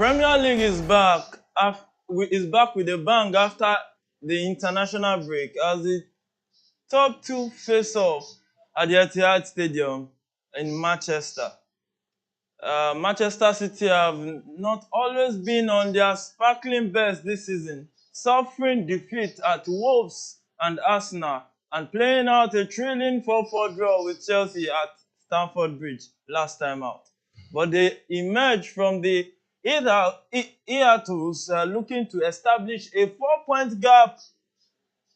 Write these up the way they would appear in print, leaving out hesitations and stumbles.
Premier League is back. Is back with a bang after the international break as the top two face off at the Etihad Stadium in Manchester. Manchester City have not always been on their sparkling best this season, suffering defeat at Wolves and Arsenal and playing out a thrilling 4-4 draw with Chelsea at Stamford Bridge last time out. But they emerged from the hiatus looking to establish a 4-point gap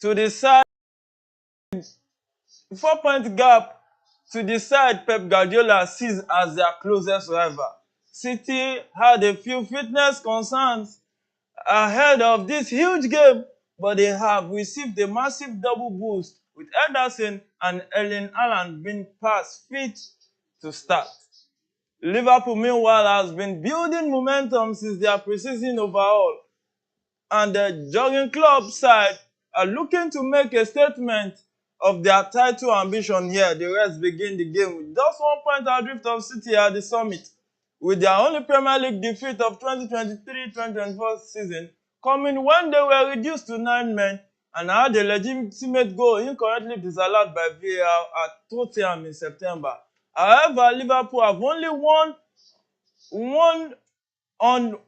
to the side 4-point gap to the side Pep Guardiola sees as their closest rival. City had a few fitness concerns ahead of this huge game, but they have received a massive double boost with Ederson and Erling Haaland being past fit to start. Liverpool, meanwhile, has been building momentum since their preseason overhaul, and the Jurgen Klopp side are looking to make a statement of their title ambition here. The Reds begin the game with just 1 point adrift of City at the summit, with their only Premier League defeat of 2023-2024 season coming when they were reduced to 9 men and had a legitimate goal incorrectly disallowed by VAR at Tottenham in September. However, Liverpool have only won on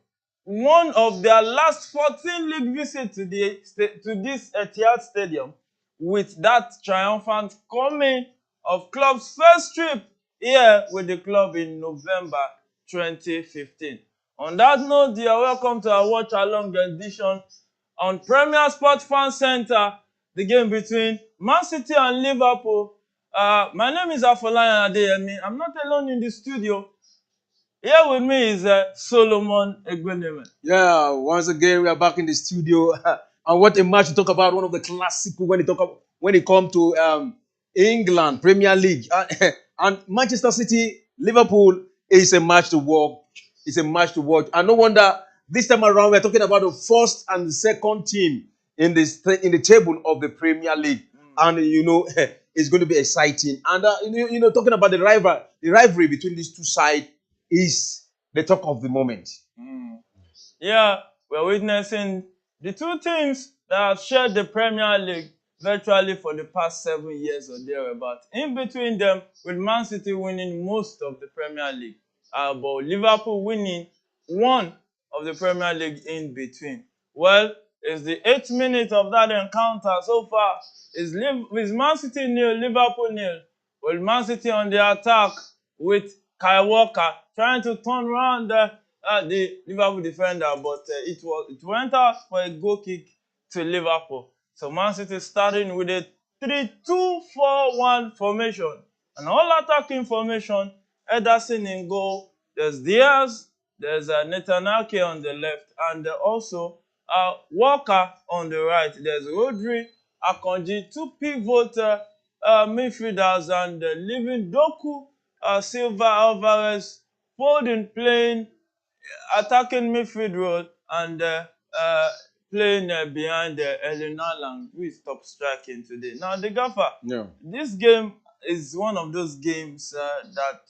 one of their last 14 league visits to this Etihad Stadium, with that triumphant coming of club's first trip here with the club in November 2015. On that note, you are welcome to our watch-along edition on Premier Sports Fan Center, the game between Man City and Liverpool. My name is Afolayan Adeyemi. I'm not alone in the studio. Here with me is Solomon Egbeneme. Yeah, once again we are back in the studio, and what a match to talk about! One of the classic when it comes to England Premier League and Manchester City, Liverpool is a match to watch. It's a match to watch, and no wonder this time around we're talking about the first and the second team in the table of the Premier League, and it's going to be exciting. And talking about the rivalry between these two sides is the talk of the moment. Yeah, we're witnessing the two teams that have shared the Premier League virtually for the past 7 years or thereabout. In between them, with Man City winning most of the Premier League, but Liverpool winning one of the Premier League in between. Well, it's the 8th minute of that encounter so far. Is Man City 0, Liverpool 0. Well, Man City on the attack with Kyle Walker trying to turn around the Liverpool defender, but it went out for a goal kick to Liverpool. So Man City starting with a 3-2-4-1 formation, an all-attacking formation. Ederson in goal. There's Diaz, there's Nathan Ake on the left, and also Walker on the right. There's Rodri, Akanji, two pivot midfielders, and leaving Doku, Silva, Alvarez, Foden playing attacking midfield role, and playing behind Erling Haaland, who is top striking today. Now, the gaffer, this game is one of those games that,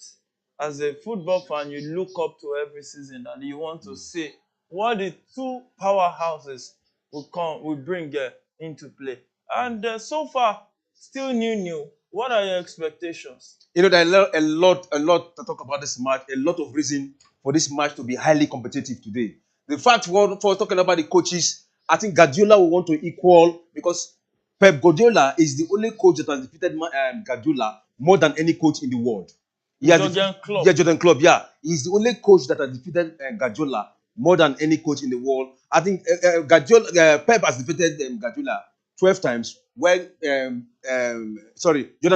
as a football fan, you look up to every season, and you want to see what the two powerhouses will bring into play. And so far, still new. What are your expectations? There are a lot to talk about this match. A lot of reason for this match to be highly competitive today. The fact for talking about the coaches, I think Guardiola will want to equal, because Pep Guardiola is the only coach that has defeated Guardiola more than any coach in the world. Jurgen Klopp. Yeah, Jurgen Klopp. Yeah, he's the only coach that has defeated Guardiola more than any coach in the world. I think Pep has defeated Guardiola 12 times. Jurgen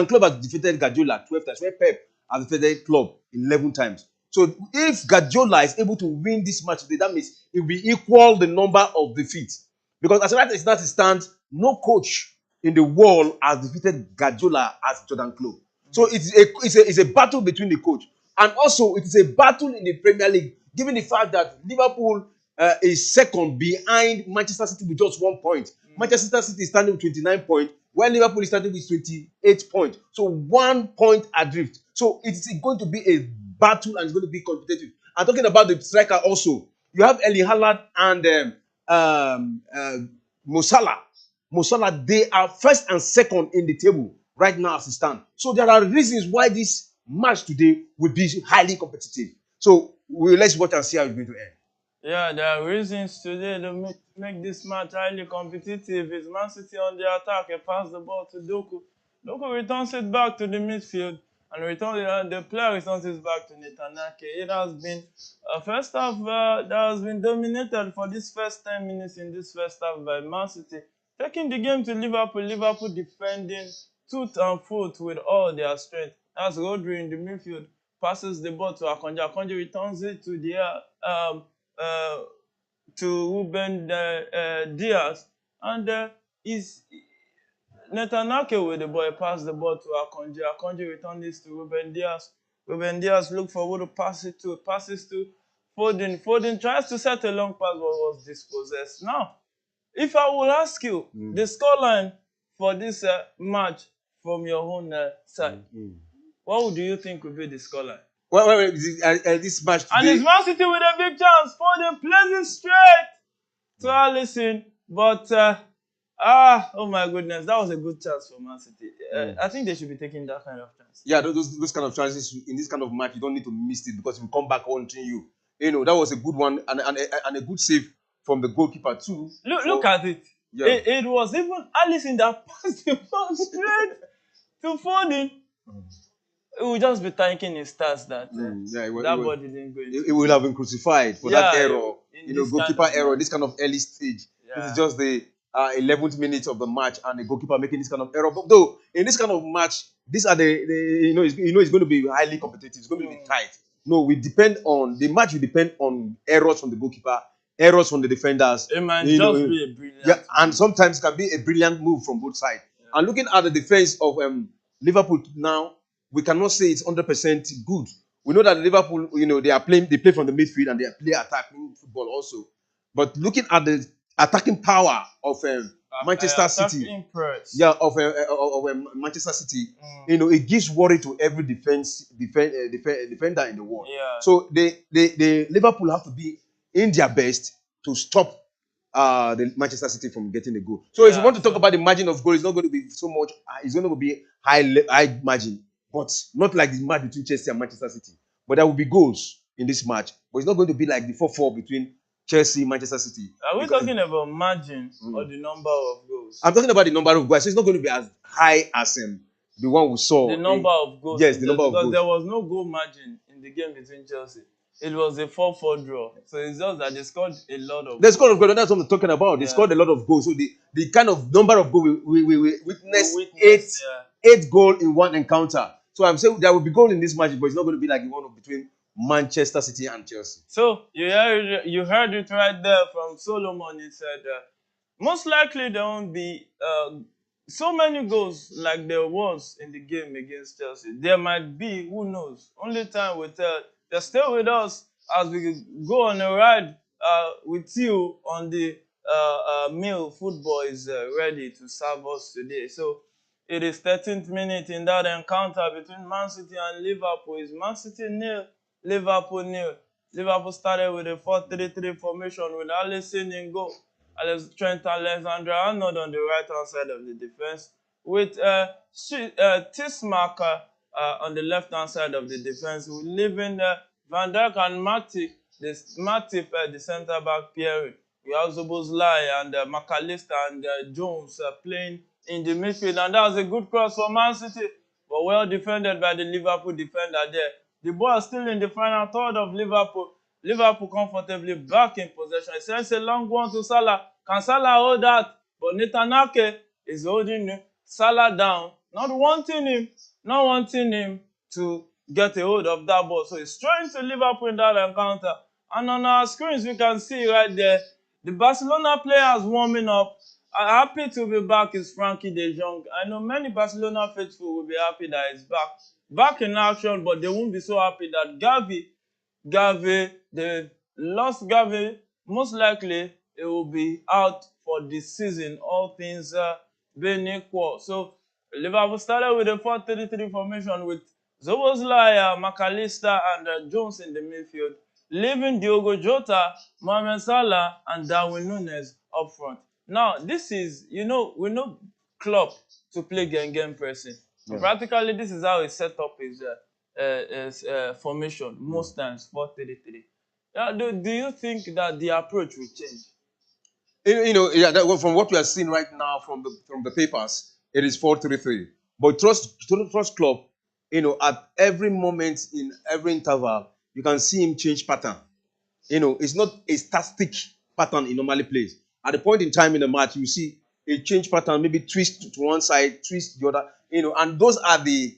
Klopp has defeated Guardiola 12 times. Where Pep has defeated Klopp 11 times. So if Guardiola is able to win this match today, that means it will equal the number of defeats. Because as far as that stands, no coach in the world has defeated Guardiola as Jurgen Klopp. So it's a battle between the coach. And also, it is a battle in the Premier League, given the fact that Liverpool is second behind Manchester City with just 1 point. Manchester City is standing with 29 points, while Liverpool is standing with 28 points. So 1 point adrift. So it's going to be a battle, and it's going to be competitive. I'm talking about the striker also. You have Eli Haaland and Mo Salah. Mo Salah, they are first and second in the table right now as it stands. So there are reasons why this match today will be highly competitive. So let's watch and see how it's going to end. Yeah, there are reasons today to make this match highly competitive. Is Man City on the attack and pass the ball to Doku. Doku returns it back to the midfield and the player returns it back to Netanyahu. It has been a first half that has been dominated for this first 10 minutes in this first half by Man City, taking the game to Liverpool. Liverpool defending tooth and foot with all their strength. That's Rodri in the midfield, passes the ball to Akanji. Akanji returns it to the uh, to Ruben Diaz, and is Netanyahu with the ball, pass the ball to Akanji. Akanji returns this to Ruben Diaz. Ruben Diaz look for who to pass it to, passes to Foden. Foden tries to set a long pass but was dispossessed. Now, if I will ask you the scoreline for this match from your own side, what do you think will be the scoreline? Well, this match today, And it's Man City with a big chance. Foden plays it straight to Alisson, but oh my goodness, that was a good chance for Man City. I think they should be taking that kind of chance. yeah, those kind of chances in this kind of match, you don't need to miss it because it will come back haunting you. You know, that was a good one and a good save from the goalkeeper too. Look at it. Yeah. It was even Alisson that passed the ball straight to Foden. He will just be thanking his stars that body didn't go into. It will have been crucified for that error. Goalkeeper kind of error, this kind of early stage. Yeah. This is just the 11th minute of the match, and the goalkeeper making this kind of error. But though in this kind of match, these are it's going to be highly competitive. It's going to be tight. No, we depend on the match. We depend on errors from the goalkeeper, errors from the defenders. It might be a brilliant. Yeah, and sometimes can be a brilliant move from both sides. Yeah. And looking at the defense of Liverpool now, we cannot say it's 100% good. We know that Liverpool, they play from the midfield and they play attacking football also. But looking at the attacking power of Manchester City, of Manchester City, it gives worry to every defender in the world. Yeah. So the Liverpool have to be in their best to stop the Manchester City from getting a goal. So if you want to talk about the margin of goal, it's not going to be so much. It's going to be high margin, but not like the match between Chelsea and Manchester City. But there will be goals in this match, but it's not going to be like the 4-4 between Chelsea and Manchester City. Are we talking about margin or the number of goals? I'm talking about the number of goals. So it's not going to be as high as the one we saw. The number of goals. Yes, the number of goals. Because there was no goal margin in the game between Chelsea. It was a 4-4 draw. So it's just that they scored a lot of goals. They scored a goal. That's what I'm talking about. They scored a lot of goals. So the kind of number of goals we witnessed eight goals in one encounter. So I'm saying there will be goal in this match, but it's not going to be like the one between Manchester City and Chelsea. So you heard it right there from Solomon. He said most likely there won't be so many goals like there was in the game against Chelsea. There might be, who knows? Only time will tell. Just stay with us as we go on a ride with you on the meal. Football is ready to serve us today. So it is 13th minute in that encounter between Man City and Liverpool. It's Man City 0, Liverpool 0. Liverpool started with a 4-3-3 formation with Alisson in goal, Trent Alexander-Arnold on the right-hand side of the defense, with Tismark on the left-hand side of the defense, with leaving Van Dijk and Matip, the centre-back pairing. We have Szoboszlai and McAllister and Jones playing in the midfield, and that was a good cross for Man City, but well defended by the Liverpool defender there. The ball is still in the final third of Liverpool. Liverpool comfortably back in possession. It sends a long one to Salah. Can Salah hold that? But Netanyahu is holding Salah down, not wanting him to get a hold of that ball. So he's throwing to Liverpool in that encounter. And on our screens, we can see right there, the Barcelona players warming up. Happy to be back is Frankie de Jong. I know many Barcelona faithful will be happy that he's back in action, but they won't be so happy that Gavi, they lost Gavi. Most likely, it will be out for this season, all things being equal. So, Liverpool started with a 4-3-3 formation with Szoboszlai, McAllister, and Jones in the midfield, leaving Diogo Jota, Mohamed Salah, and Darwin Núñez up front. Now, this is, we know Klopp to play game pressing. Yeah. Practically, this is how he set up his formation most times, 4-3-3. Do you think that the approach will change? From what we are seeing right now from the papers, it is 4-3-3. But trust Klopp, at every moment in every interval, you can see him change pattern. It's not a static pattern he normally plays. At the point in time in the match, you see a change pattern, maybe twist to one side, twist the other, and those are the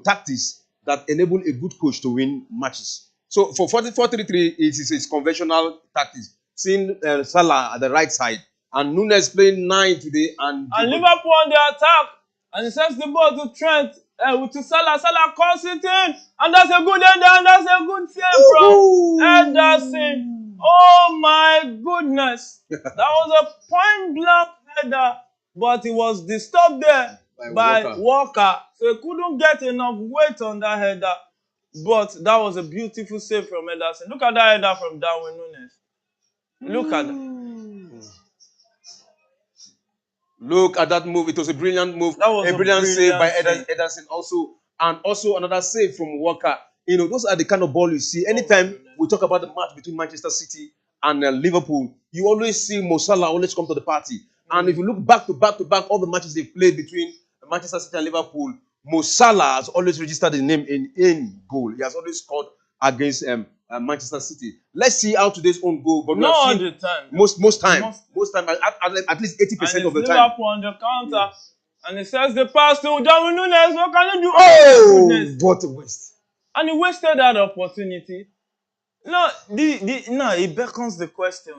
tactics that enable a good coach to win matches. So for 4-3-3, it is conventional tactics. Seeing Salah at the right side and Núñez playing 9 today, and Liverpool on the attack, and he sends the ball to Trent. To Salah, Salah calls it in, and that's a good header, and that's a good save from Henderson. Oh my goodness, that was a point blank header, but it was disturbed there by Walker, so he couldn't get enough weight on that header. But that was a beautiful save from Henderson. Look at that header from Darwin Núñez. Look at that. Look at that move. It was a brilliant move. That was a brilliant save by Ederson also. And also another save from Walker. Those are the kind of ball you see. Anytime we talk about the match between Manchester City and Liverpool, you always see Mo Salah always come to the party. And if you look back to back, all the matches they've played between Manchester City and Liverpool, Mo Salah has always registered his name in goal. He has always scored against Manchester City. Let's see how today's own goal. But not all the time. Most time, at least 80% of the time. Liverpool on the counter, and he says the pass to Darwin Núñez. What can you do? Oh, what a waste! And he wasted that opportunity. No, it beckons the question.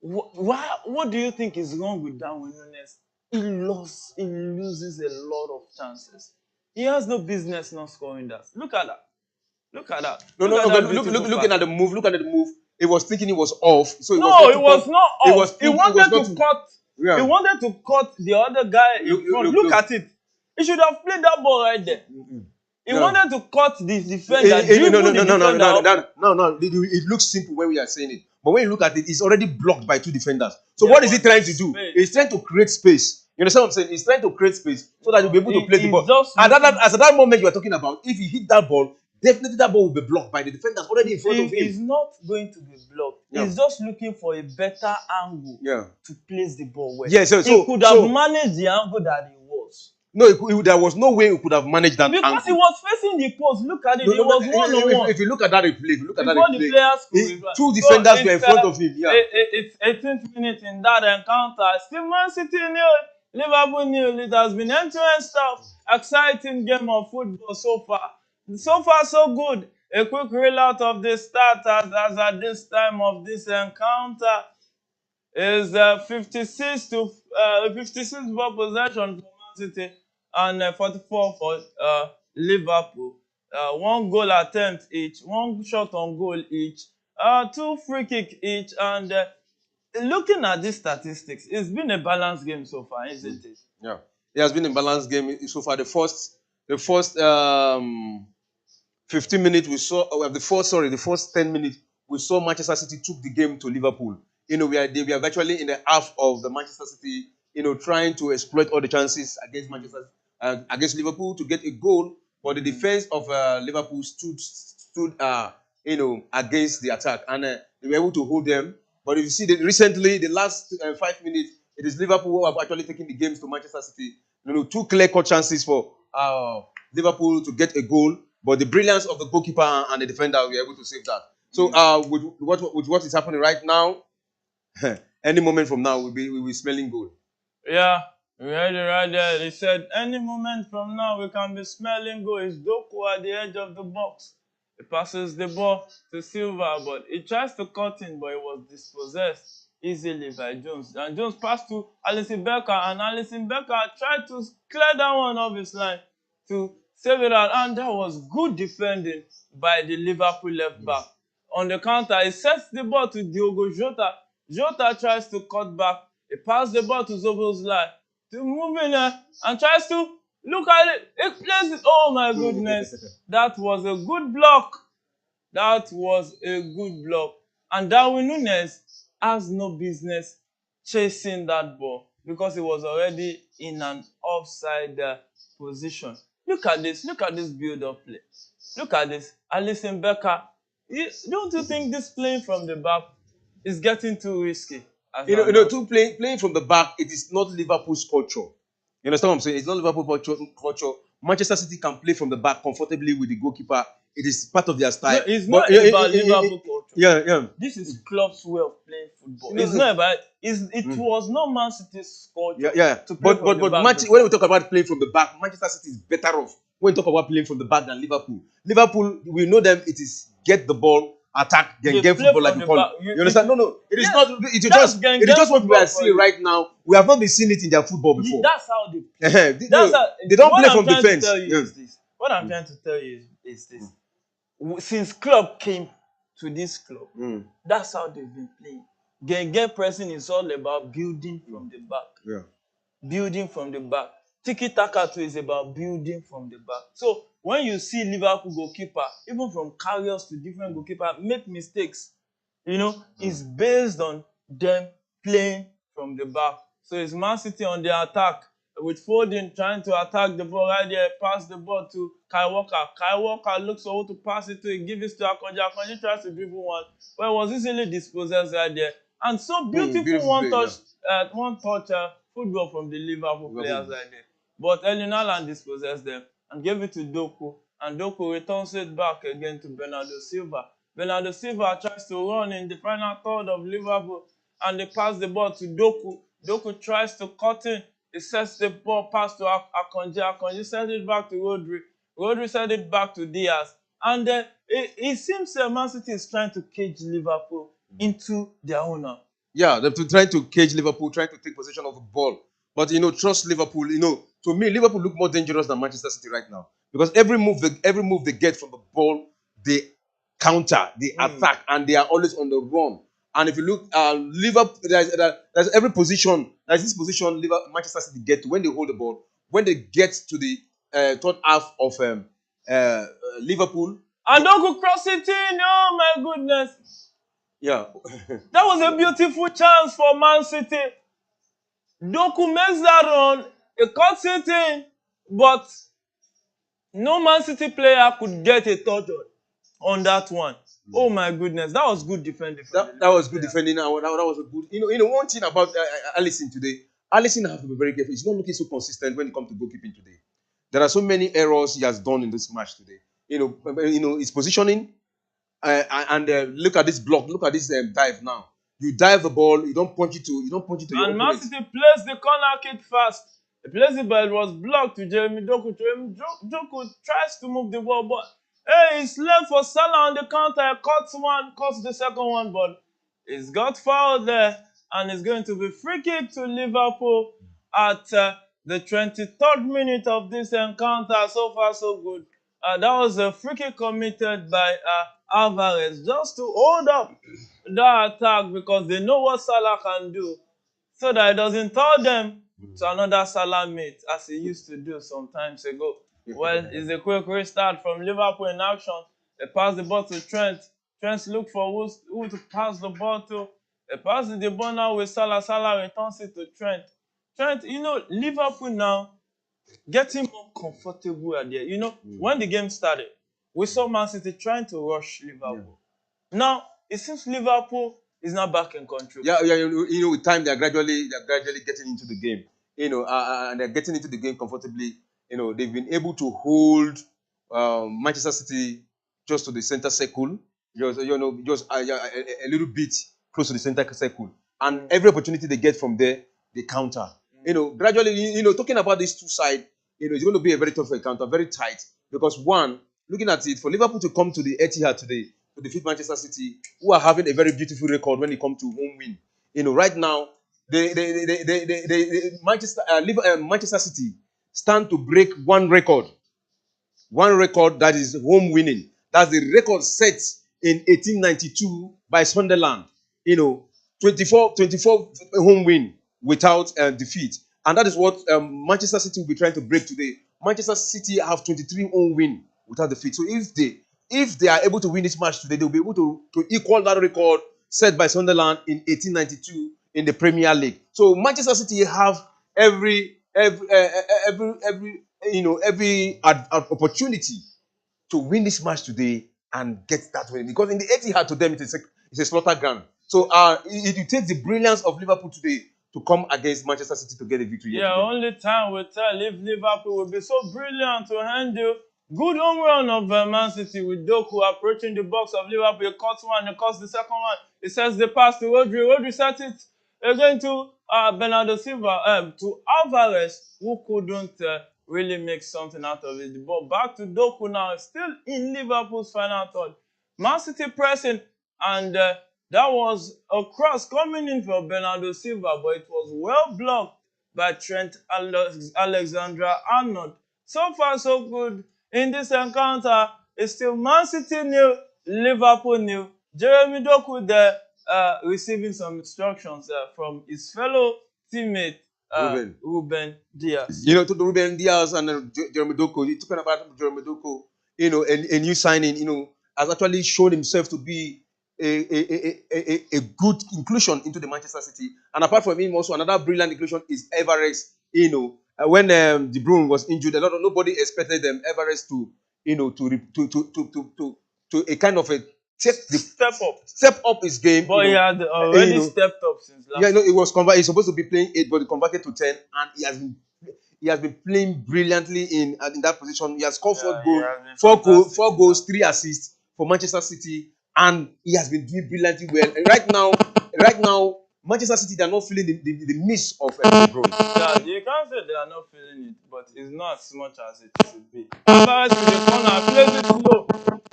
What do you think is wrong with Darwin Núñez? He loses a lot of chances. He has no business not scoring that. Look at that. Looking at the move. Look at the move. He was thinking he was off. So it was not off. He wanted to cut. Yeah. He wanted to cut the other guy in front. Look at it. He should have played that ball right there. He wanted to cut the defender. No. It looks simple when we are saying it. But when you look at it, it's already blocked by two defenders. So what is he trying to do? He's trying to create space. You understand what I'm saying? He's trying to create space so that you'll be able to play the ball. At that moment you are talking about, if he hit that ball, definitely that ball will be blocked by the defenders already in front of him. He's not going to be blocked. Yeah. He's just looking for a better angle to place the ball well. Yeah, he could have managed the angle that he was. No, there was no way he could have managed that angle. Because he was facing the post. Look at it. It was one-on-one. If you look at that replay, two defenders were in front of him. Yeah. It's 18th minute in that encounter. Still Man City nil, Liverpool nil. It has been end-to-end stuff. Exciting game of football so far. So far, so good. A quick reload of the starters as at this time of this encounter is 56 ball possession for Man City and 44 for Liverpool. 1 goal attempt each, 1 shot on goal each, 2 free kick each. And looking at these statistics, it's been a balanced game so far, isn't it? Yeah, it has been a balanced game so far. The first 15 minutes we saw, the first 10 minutes we saw Manchester City took the game to Liverpool. We are virtually in the half of the Manchester City, trying to exploit all the chances against Liverpool to get a goal. But the defense of Liverpool stood against the attack, and they were able to hold them. But if you see recently, the last 5 minutes, it is Liverpool who have actually taken the games to Manchester City. 2 clear-cut chances for Liverpool to get a goal. But the brilliance of the goalkeeper and the defender, we were able to save that. So with what is happening right now, any moment from now, we'll be smelling goal. Yeah, we heard it right there. They said, any moment from now, we can be smelling goal. It's Doku at the edge of the box. He passes the ball to Silva, but he tries to cut in, but he was dispossessed easily by Jones. And Jones passed to Alisson Becker, and Alisson Becker tried to clear that one off his line to save it out, and that was good defending by the Liverpool left back. On the counter, he sets the ball to Diogo Jota. Jota tries to cut back. He passes the ball to Szoboszlai to move in there and tries to look at it. He plays it. Oh my goodness. That was a good block. That was a good block. And Darwin Nunes has no business chasing that ball because he was already in an offside position. Look at this. Look at this build-up play. Look at this. Alisson Becker. Don't you think this playing from the back is getting too risky? Playing from the back, it is not Liverpool's culture. You understand what I'm saying? It's not Liverpool culture. Manchester City can play from the back comfortably with the goalkeeper. It is part of their style. No, it's not about Liverpool culture. Yeah. This is Klopp's way of playing football. It's not about. It was not Man City's culture. Yeah. But when we talk about playing from the back, Manchester City is better off when we talk about playing from the back than Liverpool. Liverpool, we know them. It is get the ball, attack, then get football like you call it. You understand? No. It is not. It is just what we are seeing right now. We have not been seeing it in their football before. That's how they play. They don't play from defense. What I'm trying to tell you is this. Since Klopp came to this club, that's how they've been playing. Gang pressing is all about building from the back. Yeah. Building from the back. Tiki-taka too is about building from the back. So when you see Liverpool goalkeeper, even from carriers to different goalkeeper, make mistakes, it's based on them playing from the back. So it's Man City on the attack with Foden trying to attack the ball right there, pass the ball to Kyle Walker. Kyle Walker looks for who to pass it to, he gives it to Akonji. Akonji tries to dribble one, but it was easily dispossessed right there. And so beautiful one-touch football from the Liverpool players right there. But Erling Haaland dispossessed them and gave it to Doku. And Doku returns it back again to Bernardo Silva. Bernardo Silva tries to run in the final third of Liverpool and they pass the ball to Doku. Doku tries to cut in. He sets the ball pass to Akonji. Akonji sends it back to Rodri. Rodri sends it back to Diaz. And it seems Man City is trying to cage Liverpool into their own now. Yeah, they're trying to cage Liverpool, trying to take possession of the ball. But, trust Liverpool. To me, Liverpool look more dangerous than Manchester City right now. Because every move they get from the ball, they counter, they attack, and they are always on the run. And if you look, Liverpool, there's every position. There's this position Manchester City get to when they hold the ball. When they get to the third half of Liverpool. And Doku cross it in. Oh, my goodness. Yeah. That was a beautiful chance for Man City. Doku makes that run. He cuts it in. But no Man City player could get a touch on that one. Oh my goodness, that was good defending. That was good defending. That was a good. One thing about Alisson today, Alisson has to be very careful. He's not looking so consistent when it comes to goalkeeping today. There are so many errors he has done in this match today. His positioning, and look at this block. Look at this dive now. You dive the ball, you don't punch it to. And Man City plays the corner kick fast. He plays it, but it was blocked to Jeremy Doku. Jeremy Doku tries to move the ball, but it's left for Salah on the counter. Cuts the second one, but it's got fouled there, and it's going to be free kick to Liverpool at the 23rd minute of this encounter. So far, so good. That was a free kick committed by Alvarez just to hold up that attack because they know what Salah can do, so that it doesn't turn them to another Salah mate as he used to do some times ago. Well, it's a quick restart from Liverpool in action. They pass the ball to Trent. Trent look for who to pass the ball to. They pass the ball now with Salah. Salah returns it to Trent. Trent, Liverpool now getting more comfortable at there. When the game started, we saw Man City trying to rush Liverpool. Yeah. Now, it seems Liverpool is now back in control. Yeah. With time they're gradually getting into the game. And they're getting into the game comfortably. They've been able to hold Manchester City just to the center circle, just a little bit close to the center circle, and every opportunity they get from there, they counter. Gradually, talking about these two sides, it's going to be a very tough encounter, very tight. Because one, looking at it, for Liverpool to come to the Etihad today to defeat Manchester City, who are having a very beautiful record when it comes to home win. Right now, Manchester City stand to break one record that is home winning. That's the record set in 1892 by Sunderland. 24 home win without defeat, and that is what Manchester City will be trying to break today. Manchester City have 23 home win without defeat. So if they if they are able to win this match today, they'll be able to equal that record set by Sunderland in 1892 in the Premier League. So Manchester City have every opportunity to win this match today and get that win, because in the Etihad to them it's a slaughter ground. So it takes the brilliance of Liverpool today to come against Manchester City to get a victory. Yeah, only time will tell if Liverpool will be so brilliant to handle good home run of Man City with Doku approaching the box of Liverpool. He cuts one, he cuts the second one. He sets the pass to Rodri. Rodri sets it again to Bernardo Silva, to Alvarez, who couldn't really make something out of it. The ball back to Doku now, still in Liverpool's final third. Man City pressing, and that was a cross coming in for Bernardo Silva, but it was well blocked by Trent Alexander-Arnold. So far, so good in this encounter. It's still Man City 0, Liverpool 0. Jeremy Doku there receiving some instructions from his fellow teammate Ruben Diaz. You know, to the Ruben Diaz and Jeremy Doku, you're talking about Jeremy Doku, you know, a new signing, you know, has actually shown himself to be a good inclusion into the Manchester City. And apart from him, also another brilliant inclusion is Everest. You know, when De Bruyne was injured, nobody expected Everest to, you know, to a kind of a step up his game. But he had already stepped up since last. Yeah, it was converted. He's supposed to be playing 8, but he converted to 10, and he has been playing brilliantly in that position. He has scored 4 goals, 3 assists for Manchester City, and he has been doing brilliantly well. And right now, Manchester City, they are not feeling the miss of De Bruyne. Yeah, you can't say they are not feeling it, but it's not as much as it should be. Alvarez to the corner, plays it low.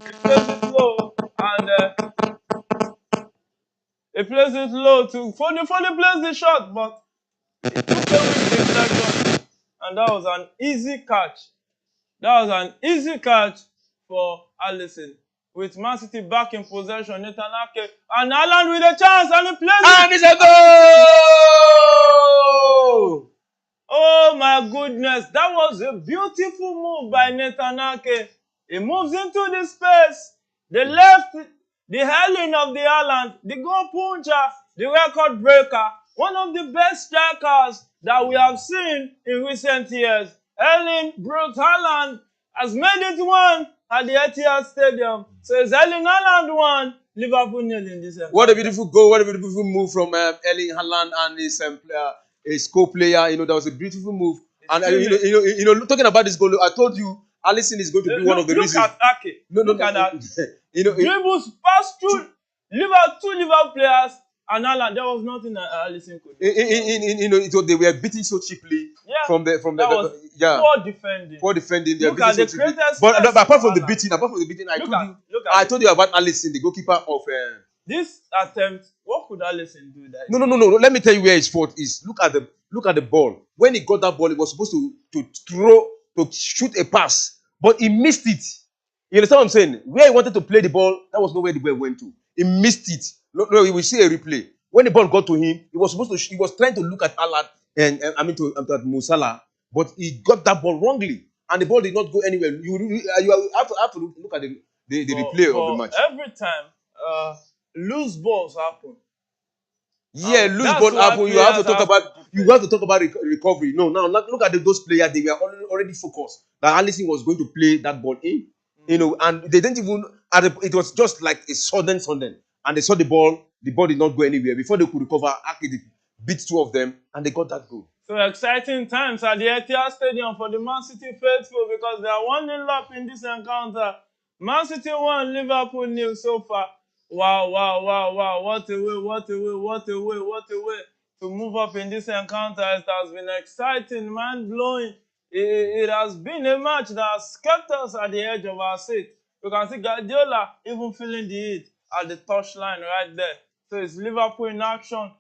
He plays it low, and he plays it low to Foden. Foden plays the shot, but it took away the deflection, and that was an easy catch. That was an easy catch for Alisson. With Man City back in possession, Nathan Ake, and Haaland with a chance, and he plays it. And it's a goal! Oh my goodness, that was a beautiful move by Nathan Ake. He moves into the space. The left, the hurling of the Haaland, the goal puncher, the record breaker, one of the best strikers that we have seen in recent years. Erling Braut Haaland has made it 1 at the Etihad Stadium. So it's Erling Haaland 1, Liverpool 0 in this encounter. What a beautiful goal! What a beautiful move from Erling Haaland and his co-player. You know, that was a beautiful move. And you know, talking about this goal, I told you, Alisson is going to be one of the reasons. Look at Ake. Look at that. Dribbles passed through two Liverpool players, and Haaland. There was nothing that Alisson could do. They were beaten so cheaply from the poor defending. Poor defending. They look are beaten at so the cheaply. greatest. But apart from the beating, I told you about Alisson, the goalkeeper of. This attempt, what could Alisson do that? No. Let me tell you where his fault is. Look at the ball. When he got that ball, he was supposed to shoot a pass, but he missed it. You understand what I'm saying? Where he wanted to play the ball, that was not where the ball went to. He missed it. No, we will see a replay. When the ball got to him, he was trying to look at Haaland and at Mo Salah, but he got that ball wrongly, and the ball did not go anywhere. You have to look at the replay of the match. Every time loose balls happen. Yeah, loose ball happen. You have to talk about recovery. No, now look at those players. They were already focused that Alisson was going to play that ball in. You know, and they didn't even. It was just like a sudden, and they saw the ball. The ball did not go anywhere. Before they could recover, Ake beat 2 of them, and they got that goal. So exciting times at the Etihad Stadium for the Man City faithful, because they are 1-0 up in this encounter. Man City 1, Liverpool 0 so far. Wow. What a way to move up in this encounter. It has been exciting, mind-blowing. It has been a match that has kept us at the edge of our seat. You can see Guardiola even feeling the heat at the touchline right there. So it's Liverpool in action,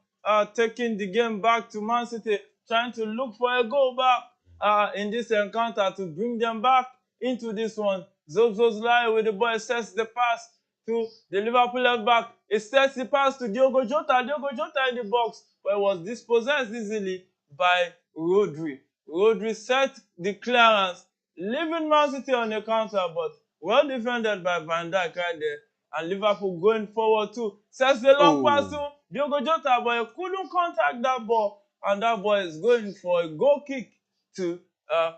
taking the game back to Man City, trying to look for a goal back in this encounter to bring them back into this one. Zobzozlai with the ball sets the pass to the Liverpool left back. It sets the pass to Diogo Jota. Diogo Jota in the box, but it was dispossessed easily by Rodri. Rodri set the clearance, leaving Man City on the counter, but Well defended by Van Dijk right there. And Liverpool going forward too. Sets the long pass Oh, to Diogo Jota, but he couldn't contact that ball. And that ball is going for a goal kick to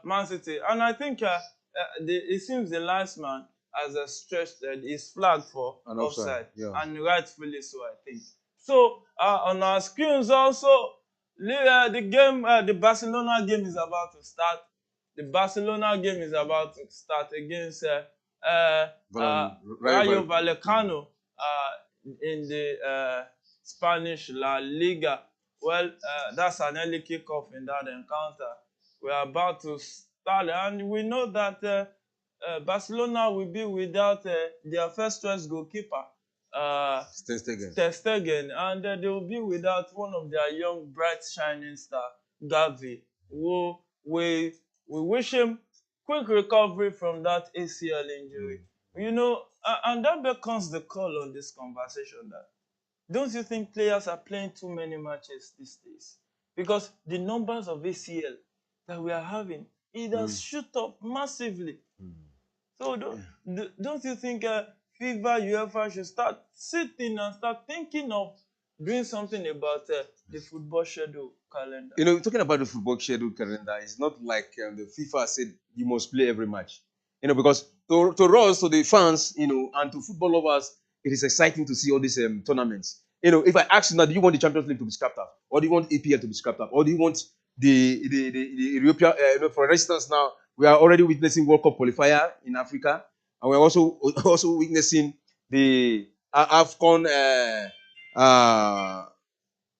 Man City. And I think it seems the last man has stretched his flag for an offside. offside. Yeah. And rightfully so, I think. So on our screens also, the Barcelona game is about to start. The Barcelona game is about to start against Rayo Vallecano in the Spanish La Liga. Well, that's an early kickoff in that encounter. We are about to start, and we know that Barcelona will be without their first choice goalkeeper, Ter Stegen, and they will be without one of their young, bright, shining star, Gavi, who we wish him quick recovery from that ACL injury. You know, and that becomes the call on this conversation that don't you think players are playing too many matches these days? Because the numbers of ACL that we are having, it has shoot up massively. So don't you think FIFA, UEFA should start sitting and start thinking of doing something about the football schedule calendar? You know, talking about the football schedule calendar, it's not like the FIFA said you must play every match. You know, because to us, to the fans, you know, and to football lovers, it is exciting to see all these tournaments. You know, if I ask you now, do you want the Champions League to be scrapped up, or do you want EPL to be scrapped up, or do you want the European? You know, for instance, now we are already witnessing World Cup qualifier in Africa, and we're also also witnessing the AFCON.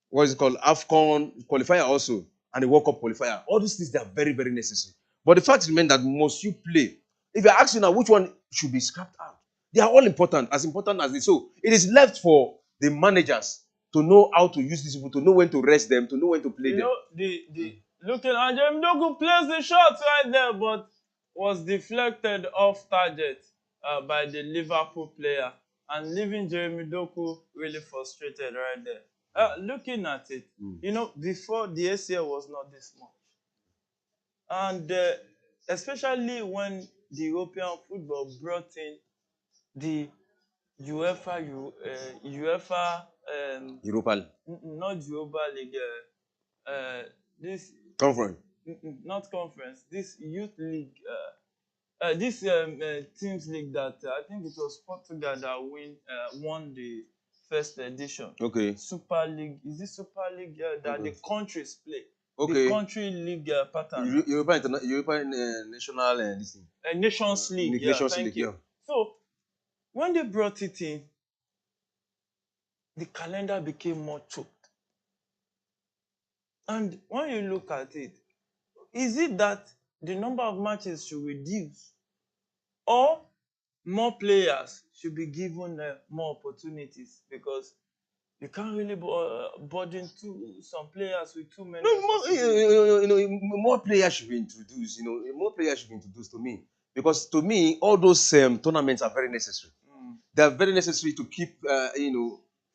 What is it called? AFCON qualifier also, and the World Cup qualifier. All these things, they are very, very necessary. But the fact remains that must you play. If you ask you now which one should be scrapped out, they are all important as they. So it is left for the managers to know how to use these people, to know when to rest them, to know when to play You them. know, the looking at Dogu plays the shot right there, but was deflected off target by the Liverpool player and leaving Jeremy Doku really frustrated right there. Looking at it, you know, before the ACL was not this much. And especially when the European football brought in the UEFA, Europa not Europa League, this conference. not conference, this youth league, this teams league that I think it was Portugal that won the first edition. Okay. Super League, is this Super League that the countries play? Okay. The country league pattern. European national this thing. Nations League. Nations Thank League, you. yeah. So when they brought it in, the calendar became more choked. And when you look at it, is it that the number of matches should reduce, or more players should be given more opportunities? Because you can't really burden some players with too many. No, more players should be introduced. You know, more players should be introduced to me, because to me, all those tournaments are very necessary. They are very necessary to keep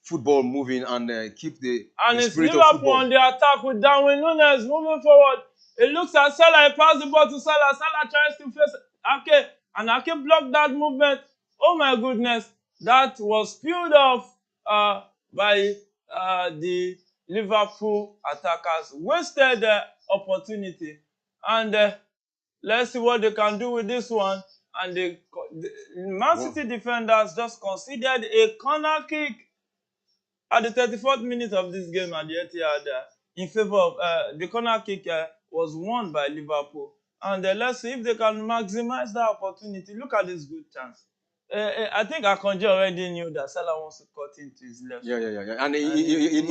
football moving and keep the It's spirit of Liverpool football. on the attack with Darwin Núñez moving forward. It looks at Salah, he passed the ball to Salah. Salah tries to face Ake, and Ake blocked that movement. Oh my goodness, that was spewed off by the Liverpool attackers. Wasted the opportunity. And let's see what they can do with this one. And the Man City defenders just considered a corner kick at the 34th minute of this game at the Etihad in favor of the corner kick was won by Liverpool. And let's see if they can maximize that opportunity. Look at this good chance. I think Akonji already knew that Salah wants to cut into his left. Yeah. And he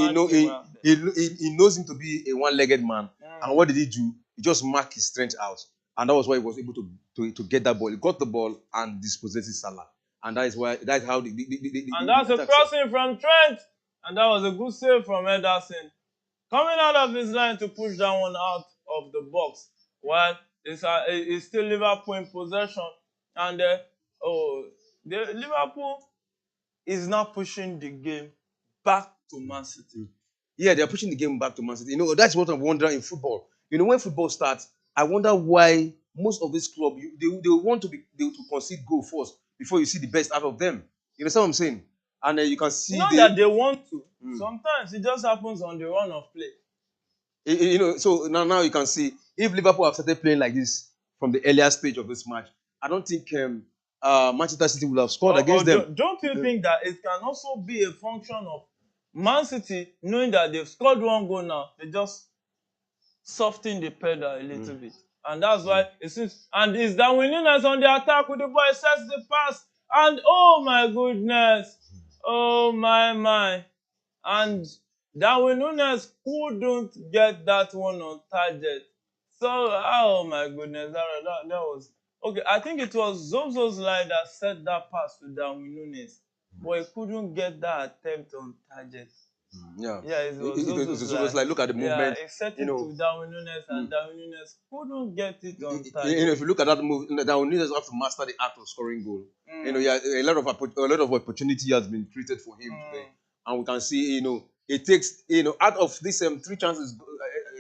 knows him to be a one-legged man. And what did he do? He just marked his strength out. And that was why he was able to get that ball. He got the ball and dispossessed Salah. And that's how and that's a crossing from Trent. And that was a good save from Ederson. Coming out of his line to push that one out of the box. While it's still Liverpool in possession. And Liverpool is now pushing the game back to Man City. Yeah, they're pushing the game back to Man City. You know, that's what I wonder in football. You know, when football starts, I wonder why most of this club, they want to concede goal first before you see the best out of them. You understand what I'm saying? And you can see Not the that they want to. Sometimes it just happens on the run of play. so now you can see if Liverpool have started playing like this from the earlier stage of this match, I don't think Manchester City will have scored against them. Don't you think that it can also be a function of Man City knowing that they've scored one goal now? They just soften the pedal a little bit. And that's why it seems. And it's Darwin Núñez on the attack with the ball, sets the pass. And oh my goodness. Oh my. And Darwin Núñez couldn't get that one on target. So, oh my goodness, that was okay. I think it was Zozo's line that set that pass to Darwin Núñez, but he couldn't get that attempt on target. Yeah, Yeah, it was Zozo's it was like look at the movement. Yeah, he set it to Darwin Núñez, and Darwin Núñez couldn't get it on You target. know, if you look at that move, Darwin Núñez have to master the art of scoring goal. You know, yeah, a lot of opportunity has been created for him today, and we can see, it takes, out of these three chances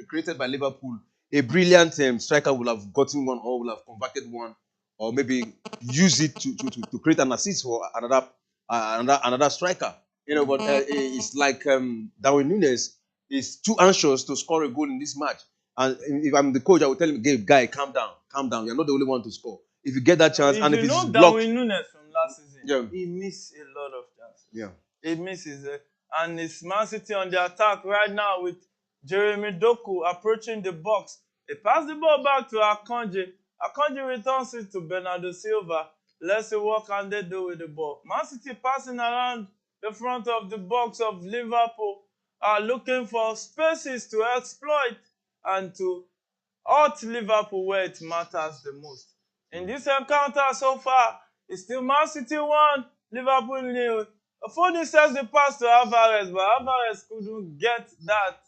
created by Liverpool, a brilliant striker will have gotten one or will have converted one, or maybe use it to create an assist for another striker. But it's like Darwin Núñez is too anxious to score a goal in this match. And if I'm the coach, I will tell him, guy, calm down. You're not the only one to score. If you get that chance, and if it's blocked, Darwin Núñez from last season, yeah, he missed a lot of chances. Yeah, he misses it. And it's Man City on the attack right now with Jeremy Doku approaching the box. He passed the ball back to Akanji. Akanji returns it to Bernardo Silva. Let's see what can they do with the ball. Man City passing around the front of the box of Liverpool, are looking for spaces to exploit and to hurt Liverpool where it matters the most. In this encounter so far, it's still Man City 1, Liverpool 0. Foden sends the pass to Alvarez, but Alvarez couldn't get that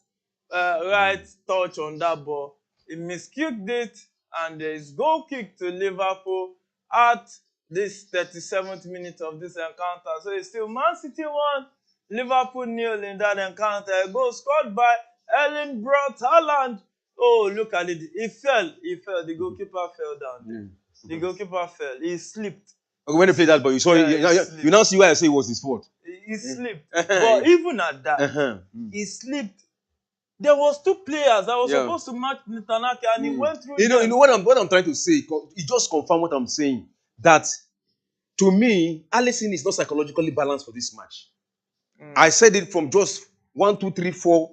right touch on that ball. He miskicked it, and there is goal kick to Liverpool at this 37th minute of this encounter. So it's still Man City 1, Liverpool 0 in that encounter. A goal scored by Erling Braut Haaland. Oh, look at it. He fell. The goalkeeper fell down there. The goalkeeper fell. He slipped. Okay, when he played that ball, you saw you now see why I say it was his fault. He slipped. But even at that, he slipped. There was two players that were supposed to match Nitanake, and he went through. You know what I'm trying to say. It just confirmed what I'm saying. That to me, Alisson is not psychologically balanced for this match. I said it from just 1, 2, 3, 4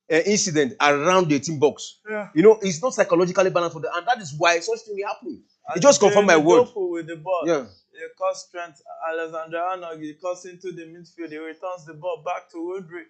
incident around the team box. Yeah. It's not psychologically balanced for and that is why such thing will happen. It just confirmed my word. With the ball. Yeah. He cuts Trent Alexander-Arnold. He cuts into the midfield. He returns the ball back to Rodri.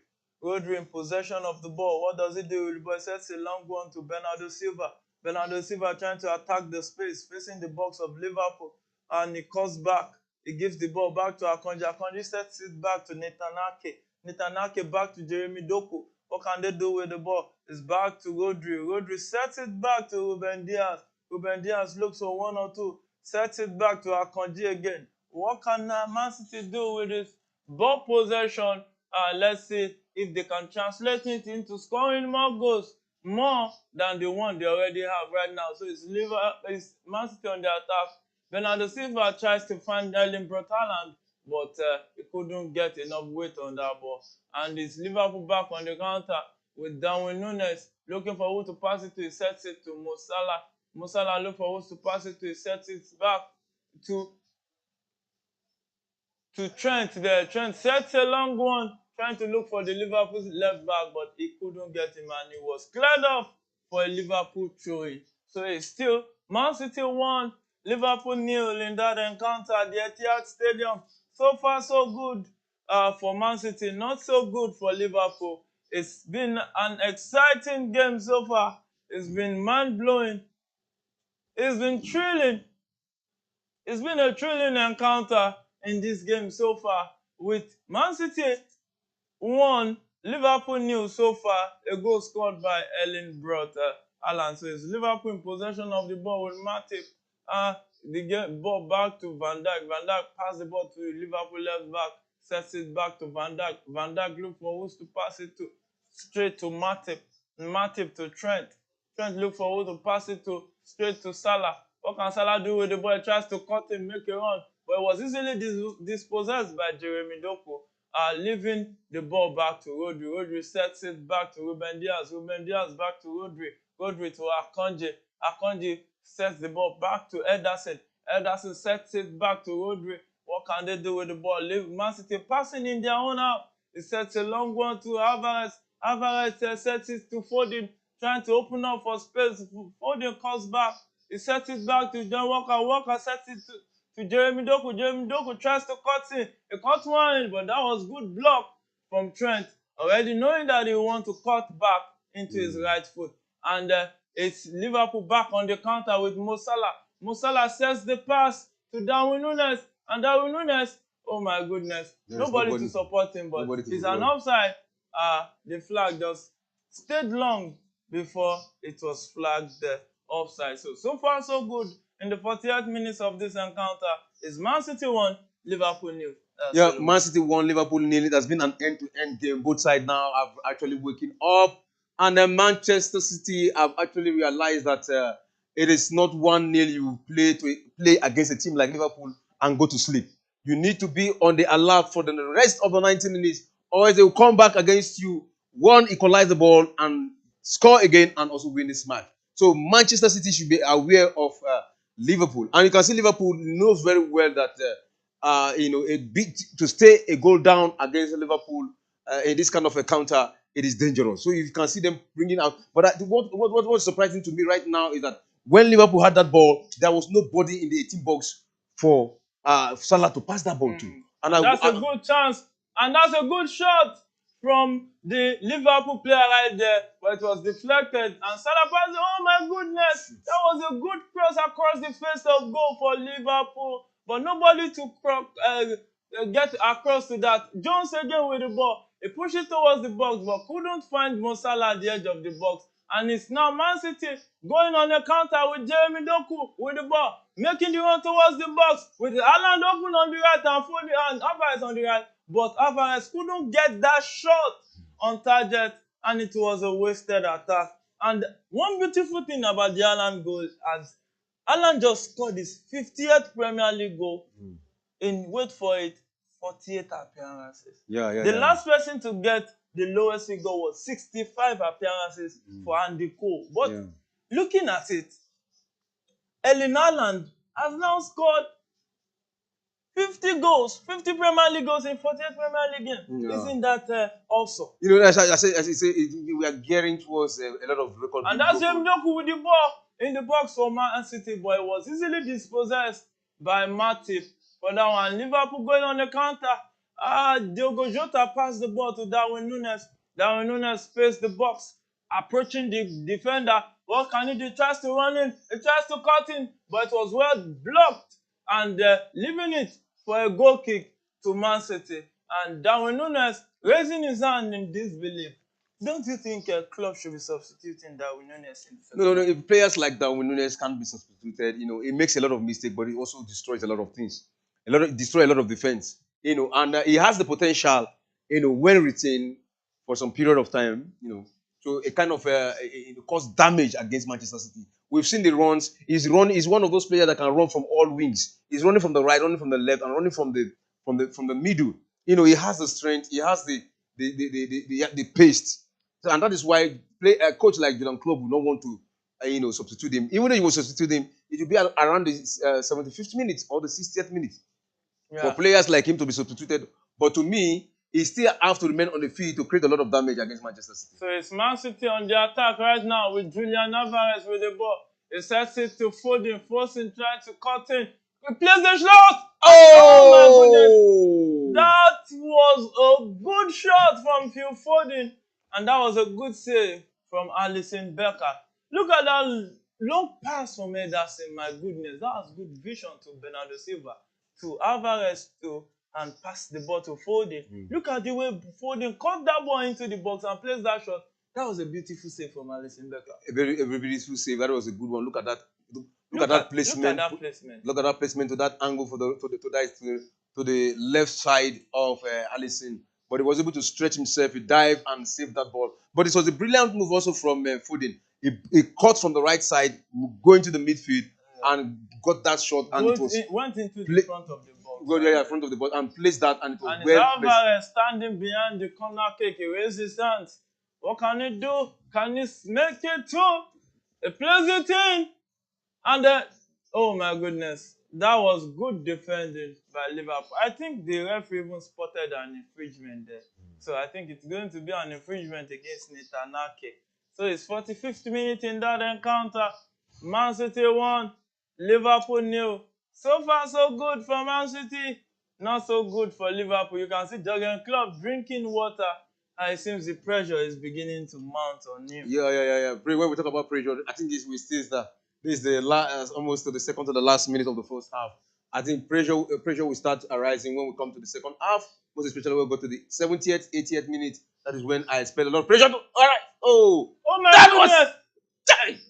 Rodri in possession of the ball. What does he do with the ball? He sets a long one to Bernardo Silva. Bernardo Silva trying to attack the space, facing the box of Liverpool. And he cuts back. He gives the ball back to Akanji. Akanji sets it back to Nitanake. Nitanake back to Jeremy Doku. What can they do with the ball? It's back to Rodri. Rodri sets it back to Ruben Dias. Ruben Dias looks for 1 or 2. Sets it back to Akanji again. What can Man City do with this ball possession? Let's see if they can translate it into scoring more goals, more than the one they already have right now. So it's Man City on the attack. Bernardo Silva tries to find Erling Braut Haaland, but he couldn't get enough weight on that ball. And it's Liverpool back on the counter with Darwin Núñez looking for who to pass it to. He sets it to Mo Salah. Mo Salah looks for who to pass it to. He sets it back to Trent there. Trent sets a long one, trying to look for the Liverpool left back, but he couldn't get him, and he was cleared off for a Liverpool throw-in. So it's still Man City 1, Liverpool 0 in that encounter at the Etihad Stadium. So far, so good for Man City, not so good for Liverpool. It's been an exciting game so far. It's been mind-blowing. It's been thrilling. It's been a thrilling encounter in this game so far, with Man City 1, Liverpool 0 so far, a goal scored by Erling Braut Haaland. So it's Liverpool in possession of the ball with Matip. The ball back to Van Dijk. Van Dijk passed the ball to Liverpool left back, sets it back to Van Dijk. Van Dijk looks for who to pass it to, straight to Matip. Matip to Trent. Trent look for who to pass it to, straight to Salah. What can Salah do with the ball? He tries to cut him, make a run, but it was easily dispossessed by Jeremy Doku, leaving the ball back to Rodri. Rodri sets it back to Ruben Diaz. Ruben Diaz back to Rodri. Rodri to Akanji. Akanji sets the ball back to Ederson. Ederson sets it back to Rodri. What can they do with the ball? Man City passing in their own half. He sets a long one to Alvarez. Alvarez sets it to Foden, trying to open up for space. Foden comes back. He sets it back to John Walker. Walker sets it to Jeremy Doku. Jeremy Doku tries to cut in. He cut one in, but that was good block from Trent. Already knowing that he wants to cut back into his right foot. And it's Liverpool back on the counter with Mo Salah. Mo Salah sets the pass to Darwin Núñez. And Darwin Núñez, oh my goodness, nobody to support him, but it's an offside. The flag just stayed long before it was flagged offside. So far so good in the 48th minutes of this encounter. Is Man City 1, Liverpool 0. Yeah, Man City 1, Liverpool 0. It has been an end-to-end game. Both sides now have actually waking up. And then Manchester City have actually realized that it is not 1-0 you play against a team like Liverpool and go to sleep. You need to be on the alert for the rest of the 90 minutes, or else they will come back against you, equalize the ball and score again and also win this match. So Manchester City should be aware of Liverpool. And you can see Liverpool knows very well that to stay a goal down against Liverpool in this kind of a counter, it is dangerous. So you can see them bringing out. But what's surprising to me right now is that when Liverpool had that ball, there was nobody in the 18 box for Salah to pass that ball to. And that's a good chance. And that's a good shot from the Liverpool player right there, but it was deflected. And Salah passed. Oh my goodness! That was a good cross across the face of goal for Liverpool, but nobody to get across to that. Jones again with the ball. He pushes towards the box, but couldn't find Mo Salah at the edge of the box. And it's now Man City going on a counter with Jeremy Doku with the ball, making the run towards the box with Haaland open on the right and Foden and Alvarez on the right. But Alvarez couldn't get that shot on target, and it was a wasted attack. And one beautiful thing about the Haaland goal, as Haaland just scored his 50th Premier League goal in, wait for it, 48 appearances. The last person to get the lowest figure was 65 appearances for Andy Cole. But looking at it, Erling Haaland has now scored 50 goals, 50 Premier League goals in 48 Premier League games. Isn't that awesome? As I say, we are gearing towards a lot of record. And that's him Doku with the ball in the box for Man City, but it was easily dispossessed by Matip for that one. Liverpool going on the counter. Diogo Jota passed the ball to Darwin Núñez. Darwin Núñez faced the box, approaching the defender. What can he do? He tries to run in, he tries to cut in, but it was well blocked and leaving it for a goal kick to Man City. And Darwin Núñez raising his hand in disbelief. Don't you think a club should be substituting Darwin Núñez? No. If players like Darwin Núñez can't be substituted, it makes a lot of mistakes, but it also destroys a lot of things. Destroys a lot of defense. And he has the potential, when retained for some period of time, so it kind of cause damage against Manchester City. We've seen the runs. He's one of those players that can run from all wings. He's running from the right, running from the left, and running from the middle. He has the strength. He has the pace. So, and that is why a coach like Jurgen Klopp would not want to substitute him. Even though he will substitute him, it will be around the 75th minute or the 60th minute for players like him to be substituted. But to me, he still have to remain on the field to create a lot of damage against Manchester City. So it's Man City on the attack right now with Julian Alvarez with the ball. He sets it to Foden, forcing, trying to cut in. He plays the shot! Oh my goodness! That was a good shot from Phil Foden. And that was a good save from Alisson Becker. Look at that long pass from Ederson. My goodness, that was good vision to Bernardo Silva, to Alvarez, and pass the ball to Foden. Look at the way Foden cut that ball into the box and placed that shot. That was a beautiful save from Alisson Becker. A very beautiful save. That was a good one. Look at that. Look at that placement. Look at that placement to that angle to the left side of Alisson. But he was able to stretch himself. He dived and saved that ball. But it was a brilliant move also from Foden. He cut from the right side, going to the midfield, and got that shot, and it was went into the front of the box. front of the box, and placed that, and it was And well it's placed. Alvarez standing behind the corner kick. He raises his hands. What can he do? Can he make it through? He plays it in. And then, oh my goodness, that was good defending by Liverpool. I think the referee even spotted an infringement there. So I think it's going to be an infringement against Nitanake. So it's 45th minute in that encounter. Man City 1, Liverpool 0. So far, so good for Man City. Not so good for Liverpool. You can see Jurgen Klopp drinking water. And it seems the pressure is beginning to mount on him. Yeah. When we talk about pressure, I think we still that this is the last, almost to the second to the last minute of the first half. I think pressure will start arising when we come to the second half, most especially when we go to the 70th, 80th minute. That is when I expect a lot of pressure. All right. Oh my goodness!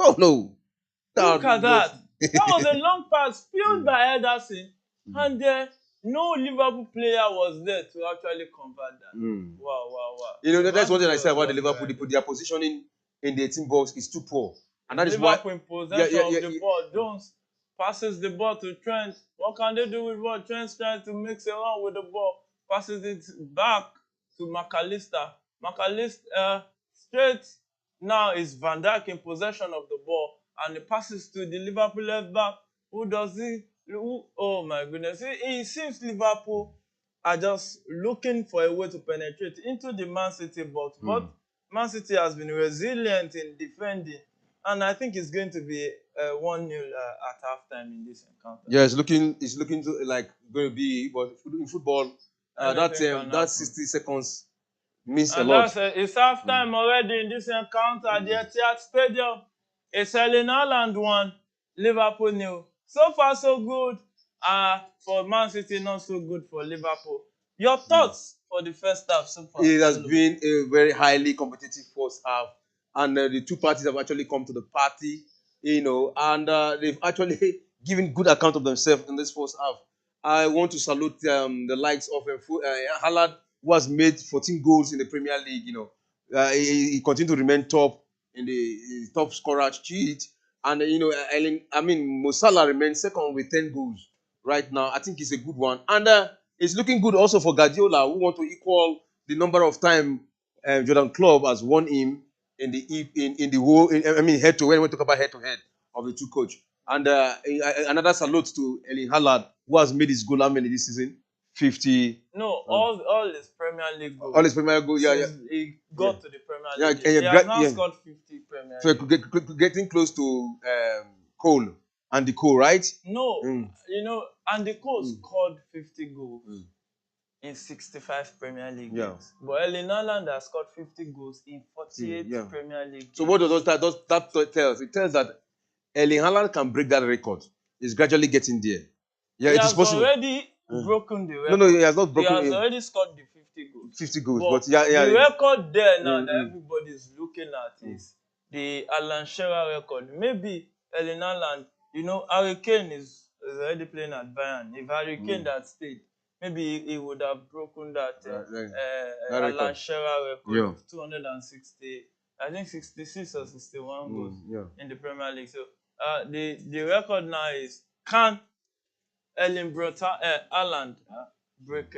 Oh no! Look at that. That was a long pass filled by Ederson, and no Liverpool player was there to actually convert that. Wow. You know, that's one thing I say about the Liverpool. Their positioning in the 18 box is too poor. And that is why Liverpool in possession of the ball. Jones passes the ball to Trent. What can they do with ball? Trent's trying to mix around with the ball. Passes it back to McAllister. McAllister straight now is Van Dijk in possession of the ball. And he passes to the Liverpool left back. Who does he? Oh my goodness. It seems Liverpool are just looking for a way to penetrate into the Man City box. But Man City has been resilient in defending. And I think it's going to be 1-0 at halftime in this encounter. Yeah, it's looking to like going to be, but in football, that 60 seconds means a lot. It's halftime already in this encounter at the Etihad Stadium. It's Erling Haaland 1, Liverpool 0. So far, so good for Man City, not so good for Liverpool. Your thoughts for the first half so far? It has been a very highly competitive first half. And the two parties have actually come to the party, and they've actually given good account of themselves in this first half. I want to salute the likes of Haaland, who has made 14 goals in the Premier League. He continues to remain top in the top scorer sheet. And, Mo Salah remains second with 10 goals right now. I think it's a good one. And it's looking good also for Guardiola, who want to equal the number of time Jurgen Klopp has won him in the whole, head to head. When we talk about head to head of the two coach, and another salute to Erling Haaland, who has made his goal how many this season? 50. No, all his Premier League goals. All his Premier League goals, He got to the Premier League. He has now scored 50 Premier League. So getting close to Cole, Andy Cole, right? No, Andy Cole scored 50 goals. In 65 Premier League games. But Erling Haaland has scored 50 goals in 48 Premier League games. So what does that tells? It tells that Erling Haaland can break that record. He's gradually getting there. Yeah, it is possible. He has already broken the record. No, he has not broken. He has already scored the 50 goals. 50 goals, but the record there now that everybody is looking at is the Alan Shearer record. Maybe Erling Haaland, Harry Kane is already playing at Bayern. If Harry Kane had stayed, maybe he would have broken that Alan Shearer record of 260, I think 66 or 61 goals in the Premier League. So the record now is, can Erling Haaland break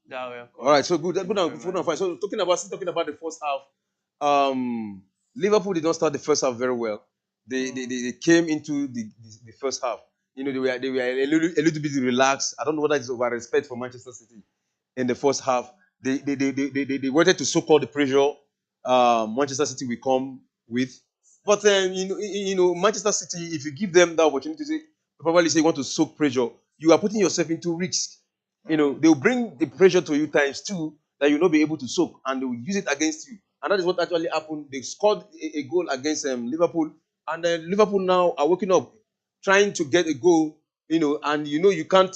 that record? All right, so good and fine. So talking about the first half, Liverpool did not start the first half very well. They came into the first half. They were a little bit relaxed. I don't know whether it's over respect for Manchester City in the first half. They wanted to so-called the pressure Manchester City will come with. But Manchester City, if you give them the opportunity to probably say you want to soak pressure, you are putting yourself into risk. They will bring the pressure to you times two that you'll not be able to soak, and they will use it against you. And that is what actually happened. They scored a goal against Liverpool, and Liverpool now are waking up, trying to get a goal, and you can't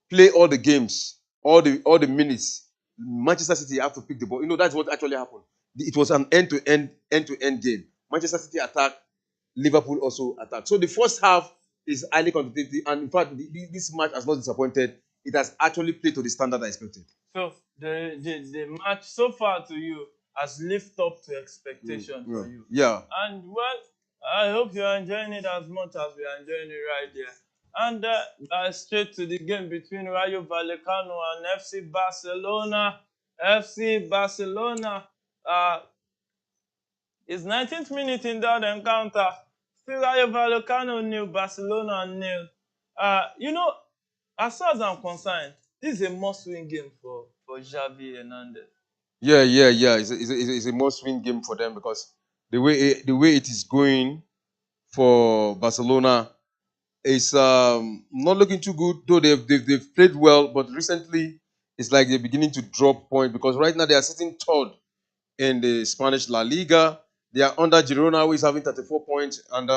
play all the games, all the minutes. Manchester City have to pick the ball. That's what actually happened. It was an end-to-end game. Manchester City attacked, Liverpool also attacked. So the first half is highly competitive, and in fact, this match has not disappointed. It has actually played to the standard I expected. So the match so far to you has lived up to expectation for you. Yeah. And well, I hope you're enjoying it as much as we are enjoying it right there. And straight to the game between Rayo Vallecano and FC Barcelona. FC Barcelona uh, is 19th minute in that encounter. Still Rayo Vallecano nil, Barcelona nil. As far as I'm concerned, this is a must-win game for Xavi Hernandez. Yeah. It's a must-win game for them because the way it is going for Barcelona is not looking too good. Though they've played well, but recently it's like they're beginning to drop points because right now they are sitting third in the Spanish La Liga. They are under Girona, who is having 34 points, and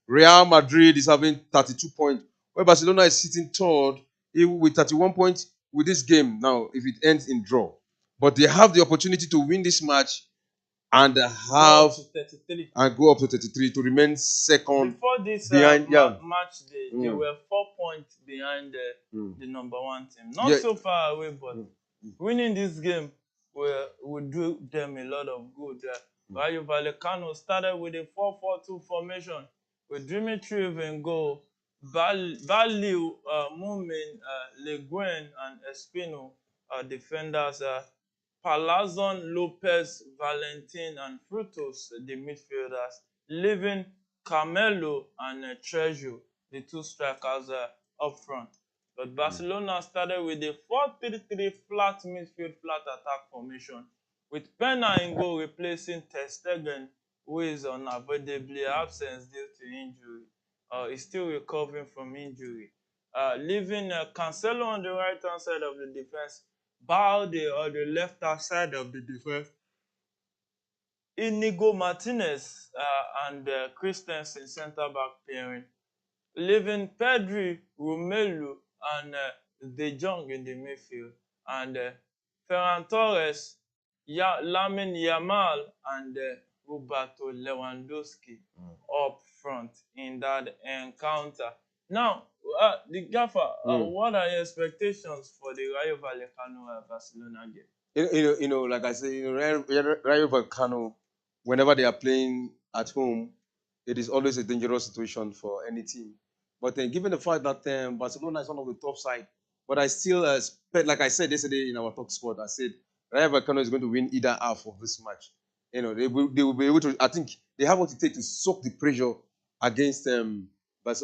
Real Madrid is having 32 points. Where Barcelona is sitting third with 31 points with this game now, if it ends in draw. But they have the opportunity to win this match and Go have up to 33. and go up to 33 to remain second Before this behind. Yeah. match, they Mm. were 4 points behind Mm. the number one team. Not Yeah. so far away, but Mm. winning this game will do them a lot of good. Rayo Vallecano started with a 4-4-2 formation with Dimitriv in goal, Baliu, Mumin, Le Guin, and Espino defenders. Palazon, Lopez, Valentin, and Frutos, the midfielders, leaving Carmelo and Trejo, the two strikers, up front. But Barcelona started with a 4-3-3 flat midfield, flat attack formation, with Pena in goal replacing Ter Stegen, who is unavoidably absent due to injury. He's still recovering from injury. Leaving Cancelo on the right-hand side of the defense, Balde on the left-hand side of the defense, Inigo Martinez and Christensen centre-back pairing, leaving Pedri, Romelu, and De Jong in the midfield, and Ferran Torres, Lamine Yamal, and Roberto Lewandowski up front in that encounter. Now, the gaffer, what are your expectations for the Rayo Vallecano Barcelona game? Like I say, Rayo Vallecano, whenever they are playing at home, it is always a dangerous situation for any team. But then, given the fact that Barcelona is one of the top side, but I still expect, like I said yesterday in our talk spot, I said Rayo Vallecano is going to win either half of this match. They will be able to. I think they have what it takes to soak the pressure against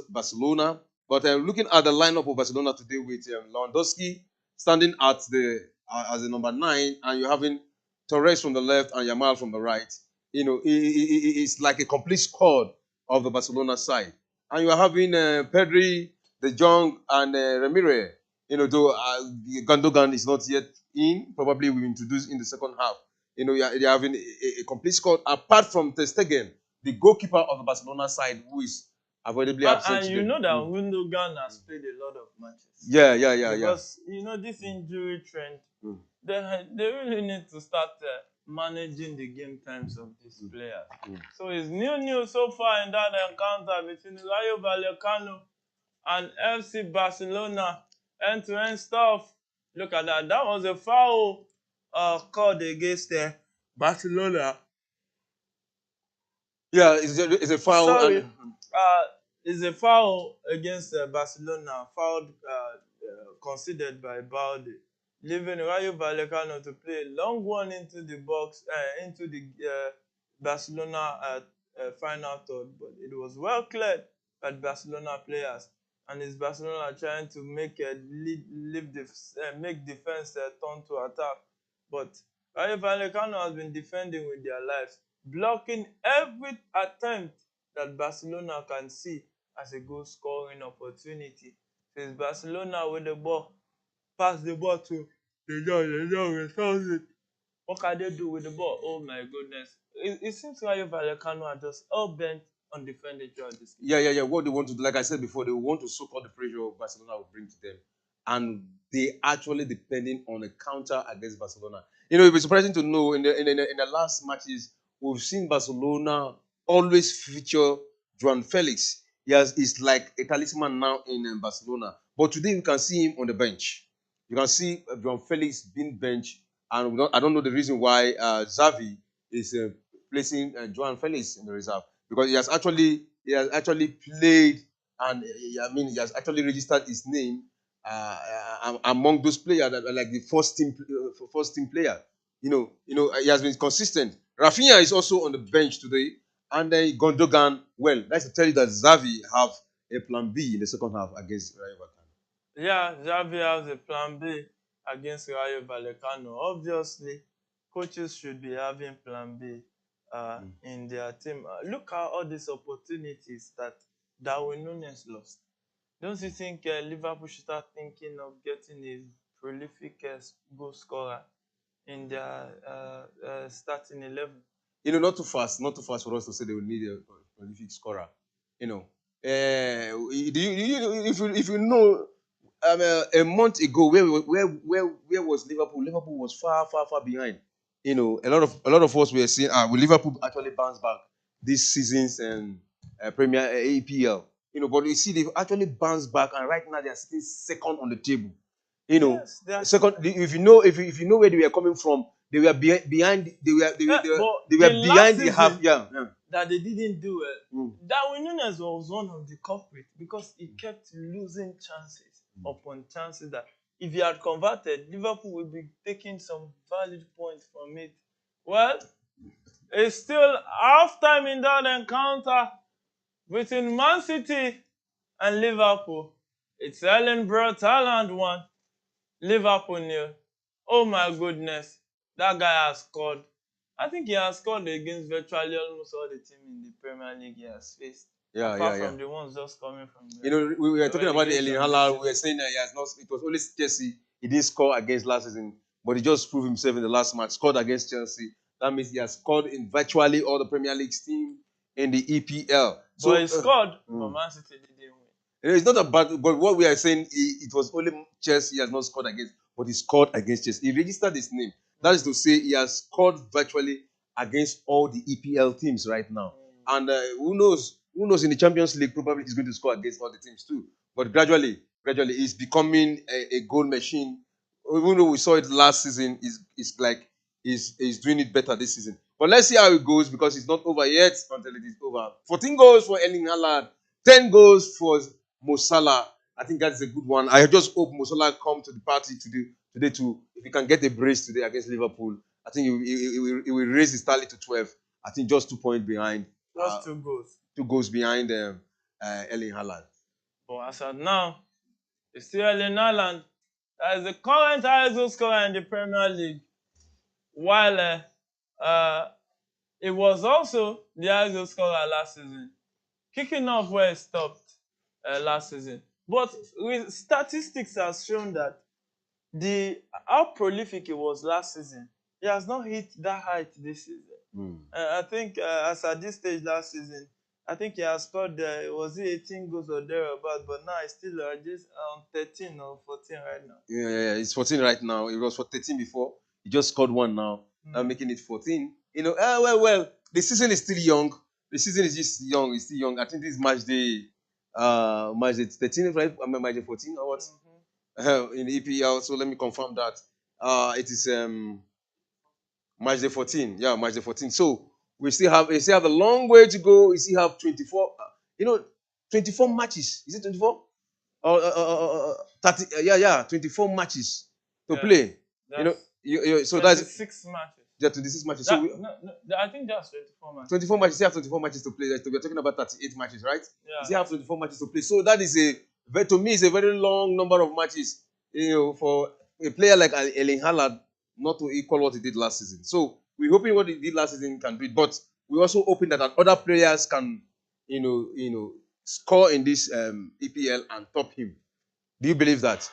Barcelona. But looking at the lineup of Barcelona today with Lewandowski standing at the as the number 9, and you're having Torres from the left and Yamal from the right. It's like a complete squad of the Barcelona side. And you're having Pedri, De Jong, and Ramirez. Though Gundogan is not yet in, probably will introduce in the second half. You're having a complete squad apart from Ter Stegen, the goalkeeper of the Barcelona side, who is avoidably absent And today. you know that Gundogan has played a lot of matches. Yeah. Because this injury trend, they really need to start managing the game times of these players. So it's nil-nil so far in that encounter between Rayo Vallecano and FC Barcelona. End-to-end stuff. Look at that. That was a foul called against Barcelona. Yeah, it's a foul. Sorry, it's a foul against Barcelona, foul conceded by Balde, leaving Rayo Vallecano to play a long one into the box, into the Barcelona final third, but it was well cleared by Barcelona players, and it's Barcelona trying to make make defense turn to attack, but Rayo Vallecano has been defending with their lives, blocking every attempt that Barcelona can see as a goal scoring opportunity. So it's Barcelona with the ball, pass the ball to De Jong returns it. What can they do with the ball? Oh my goodness. It seems Rayo Vallecano are just all bent on defending throughout this game. Yeah. What they want to do, like I said before, they want to soak all the pressure Barcelona will bring to them. And they actually depending on a counter against Barcelona. It'll be surprising to know in the last matches, we've seen Barcelona always feature Joan Felix. He's like a talisman now in Barcelona. But today we can see him on the bench. You can see Joan Felix being benched, and I don't know the reason why Xavi is placing Joan Felix in the reserve. because he has actually played, and I mean he has actually registered his name among those players that are like the first team player. He has been consistent. Rafinha is also on the bench today, and then Gondogan. Well, that's to tell you that Xavi have a plan B in the second half against Rayo Vallecano. Yeah, Xavi has a plan B against Rayo Vallecano. Obviously, coaches should be having plan B in their team. Look at all these opportunities that Darwin Núñez lost. Don't you think Liverpool should start thinking of getting a prolific goal scorer in their starting 11? Not too fast for us to say they will need a prolific scorer. You know, if you know, a month ago, where was Liverpool? Liverpool was far, far, far behind. A lot of us were saying, will Liverpool actually bounce back this season's Premier APL? But you see, they've actually bounced back, and right now they are sitting second on the table. Yes, they are. Second. If you know where they were coming from, they were behind. They were they were, Yeah, they were, but they the were last behind the half. season Yeah, yeah. that they didn't do well, Mm. Darwin Núñez was one of the culprits because he kept losing chances upon chances that if he had converted, Liverpool would be taking some valid points from it. Well, it's still half time in that encounter between Man City and Liverpool. It's Erling Braut Haaland 1, Liverpool 0. Oh my goodness, that guy has scored. I think he has scored against virtually almost all the teams in the Premier League he has faced, Yeah, apart yeah, yeah. from the ones just coming from We were the talking about the Erling relegation Haaland. this We were season. saying that he has not. It was only Chelsea. He didn't score against last season, but he just proved himself in the last match. Scored against Chelsea. That means he has scored in virtually all the Premier League team in the EPL. But So he scored, but Man City didn't win. it's not about. But what we are saying, it was only Chelsea he has not scored against, but he scored against Chelsea. He registered his name. That is to say, he has scored virtually against all the EPL teams right now. And who knows? Who knows? In the Champions League, probably he's going to score against all the teams too. But gradually, he's becoming a goal machine. Even though we saw it last season, he's doing it better this season. But let's see how it goes, because it's not over yet until it is over. 14 goals for Erling Haaland, 10 goals for Mo Salah. I think that's a good one. I just hope Mo Salah come to the party today too. If he can get a brace today against Liverpool, I think he will raise his tally to 12. I think just 2 points behind. Just 2 goals. 2 goals behind Erling Haaland. But as of now, it's still Erling Haaland that is the current highest goal scorer in the Premier League, while it was also the highest goal scorer last season, kicking off where it stopped last season. But statistics has shown that how prolific it was last season, he has not hit that height this season. I think as at this stage last season, I think he has scored, was it 18 goals or thereabout, but now he's still just on 13 or 14 right now. Yeah. It's 14 right now. It was for 13 before. He just scored one now. Now making it 14. Well. The season is still young. The season is just young. It's still young. I think this is match day 13, right? I mean, match day 14 or what? In the EPL. So let me confirm that. It is match day 14. Yeah, match day 14. So we still have a long way to go. We still have 24. 24 matches. Is it 24? 30. 24 matches to play. So that's 26 matches. Yeah, 26 matches. So I think that's 24 matches. 24 matches. You have 24 matches to play. We're talking about 38 matches, right? Yeah. You have 24 matches to play. So that is to me, it's a very long number of matches. For a player like Erling Haaland not to equal what he did last season. So we're hoping what he did last season can do it, but we're also hoping that other players can, score in this EPL and top him. Do you believe that?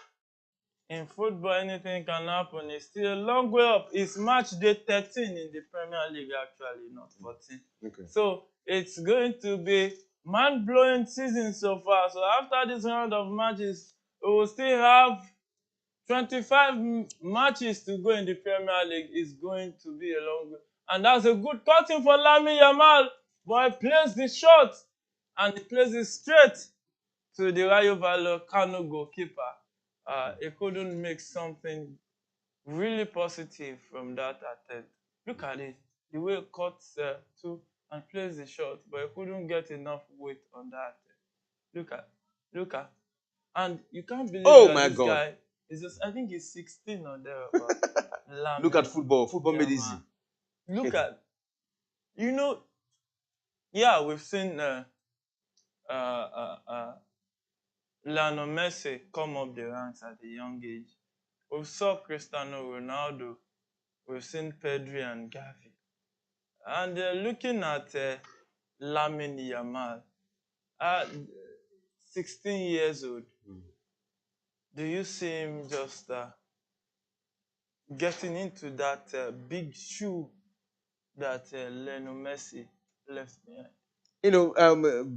In football, anything can happen. It's still a long way up. It's match day 13 in the Premier League, actually, not 14. Okay. So it's going to be mind-blowing season so far. So after this round of matches, we will still have 25 matches to go in the Premier League. It's going to be a long way. And that's a good cutting for Lamine Yamal. But he plays the shot and he plays it straight to the Rayo Vallecano goalkeeper. He couldn't make something really positive from that attempt. Look at it. The way it cuts to and placed the shot, but he couldn't get enough weight on that. Look at, look at, and you can't believe Oh that my this God. guy is just, I think he's 16 or thereabout. Look at Lamin football. Football made Yamal. easy. Look at, you know, yeah, we've seen uh, uh, uh, Lionel Messi come up the ranks at a young age. We saw Cristiano Ronaldo. We've seen Pedri and Gavi. And looking at Lamine Yamal, at 16 years old, do you see him just getting into that big shoe that Lionel Messi left behind?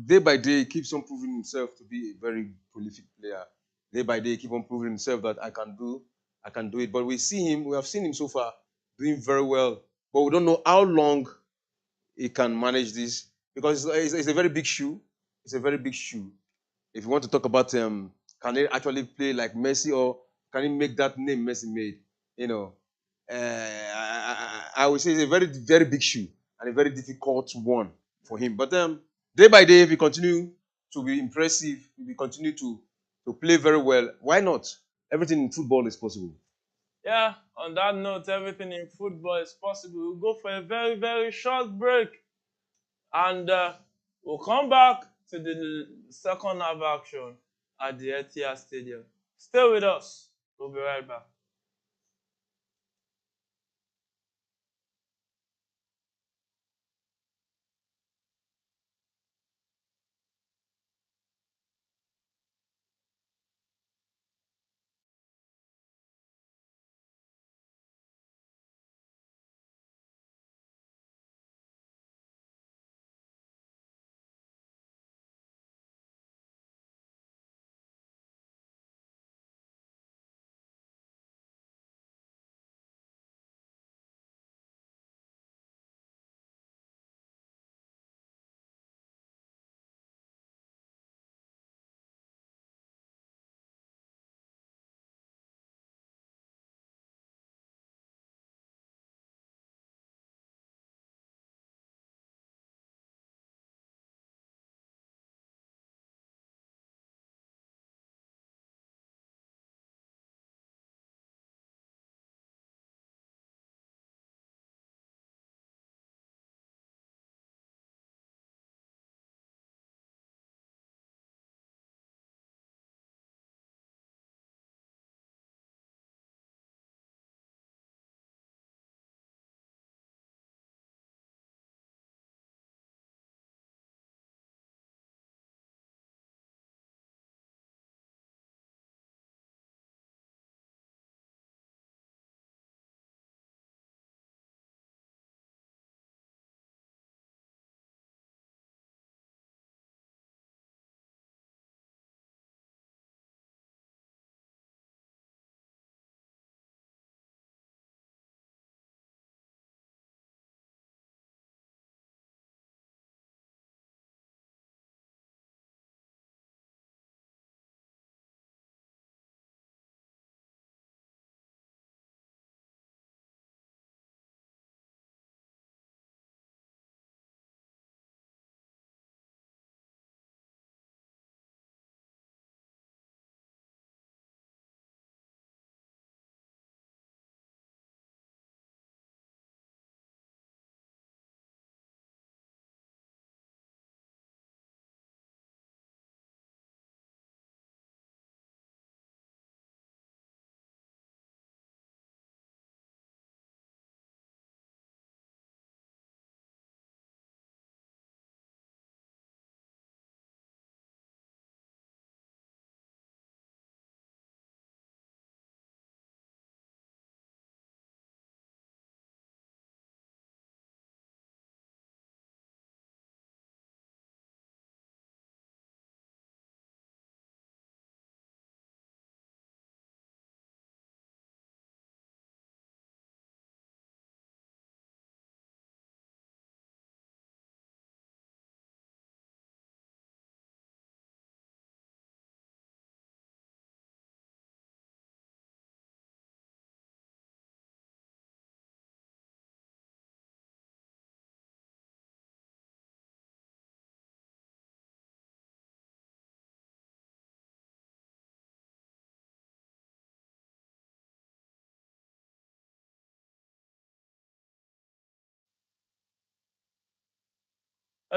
Day by day, he keeps on proving himself to be a very prolific player. Day by day, keep on proving himself that I can do it. But we have seen him so far doing very well. But we don't know how long he can manage this because it's a very big shoe. It's a very big shoe. If you want to talk about can he actually play like Messi or can he make that name Messi made? You know, I would say it's a very very big shoe and a very difficult one for him. But day by day, if he continue to be impressive, if he continue to play very well, why not? Everything in football is possible. Yeah, on that note, everything in football is possible. We'll go for a very, very short break and we'll come back to the second half action at the Etihad Stadium. Stay with us. We'll be right back.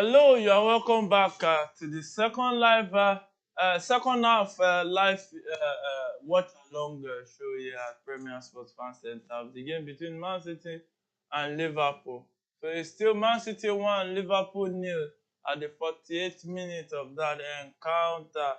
Hello, you are welcome back to the second half live watch along show here at Premier Sports Fan Center. The game between Man City and Liverpool. So it's still Man City 1, Liverpool 0 at the 48th minute of that encounter.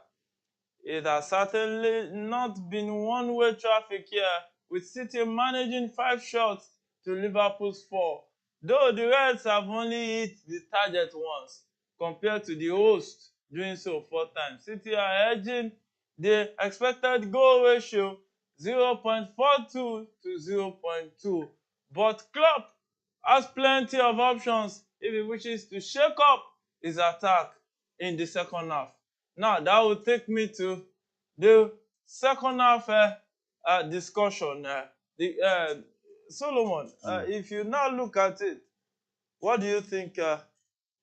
It has certainly not been one-way traffic here, with City managing 5 shots to Liverpool's 4, though the Reds have only hit the target once, compared to the host doing so 4 times. City are edging the expected goal ratio 0.42 to 0.2, but Klopp has plenty of options if he wishes to shake up his attack in the second half. Now, that will take me to the second half discussion. Solomon, if you now look at it, what do you think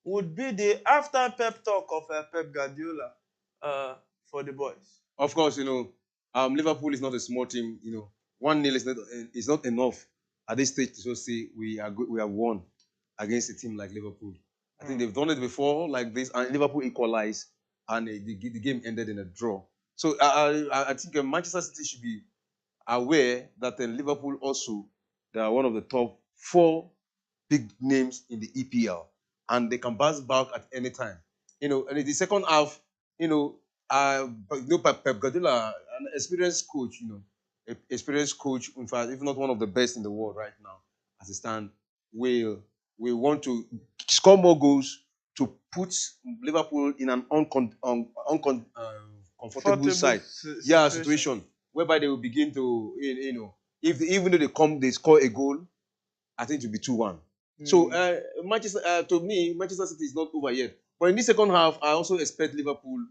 would be the after pep talk of Pep Guardiola for the boys? Of course, Liverpool is not a small team. 1-0 is not enough at this stage to just say we are good, we have won against a team like Liverpool. I think they've done it before like this, and Liverpool equalized, and the game ended in a draw. So I think Manchester City should be aware that Liverpool also, they are one of the top 4 big names in the EPL, and they can bounce back at any time. And in the second half, Pep Guardiola, an experienced coach, experienced coach, in fact, if not one of the best in the world right now, as it stands, will want to score more goals to put Liverpool in an uncomfortable situation whereby they will begin to, even though they score a goal, I think it will be 2-1. So to me, Manchester City is not over yet. But in this second half, I also expect Liverpool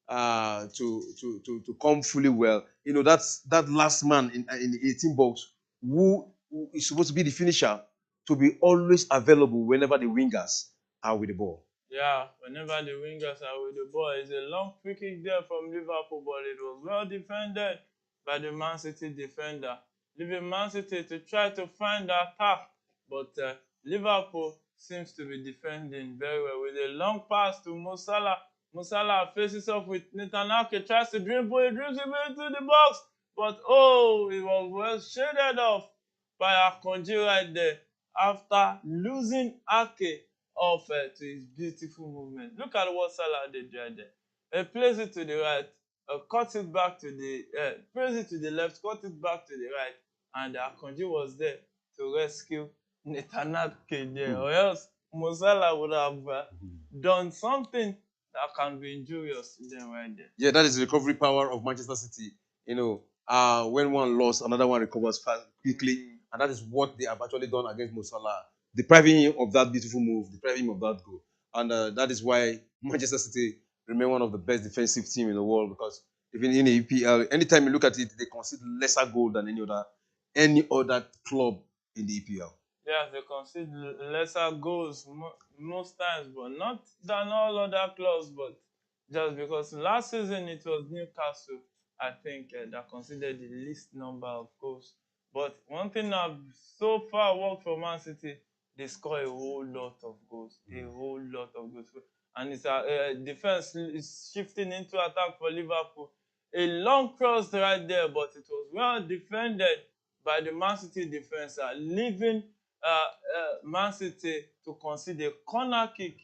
to come fully well. That's that last man in the 18 box who is supposed to be the finisher, to be always available whenever the wingers are with the ball. Yeah, whenever the wingers are with the ball, it's a long free kick there from Liverpool, but it was well defended by the Man City defender, leaving Man City to try to find the attack. But Liverpool seems to be defending very well with a long pass to Mo Salah. Mo Salah faces off with Nathan Ake, tries to dribble, he dribbles him into the box, but it was well shaded off by Akonji right there after losing Ake off to his beautiful movement. Look at what Salah did right there. He plays it to the right, cuts it back to the, plays it to the left, cuts it back to the right, and Akonji was there to rescue Netanyahu there, or else Mo Salah would have done something that can be injurious to them right there. Yeah, that is the recovery power of Manchester City. When one lost, another one recovers fast, quickly, and that is what they have actually done against Mo Salah, depriving him of that beautiful move, depriving him of that goal. And that is why Manchester City remain one of the best defensive team in the world, because even in the EPL, anytime you look at it, they concede lesser goal than any other club in the EPL. Yeah, they concede lesser goals most times, but not than all other clubs. But just because last season it was Newcastle, I think, that conceded the least number of goals. But one thing that so far worked for Man City, they score a whole lot of goals, a whole lot of goals. And it's defense is shifting into attack for Liverpool. A long cross right there, but it was well defended by the Man City defense, leaving Man City to concede a corner kick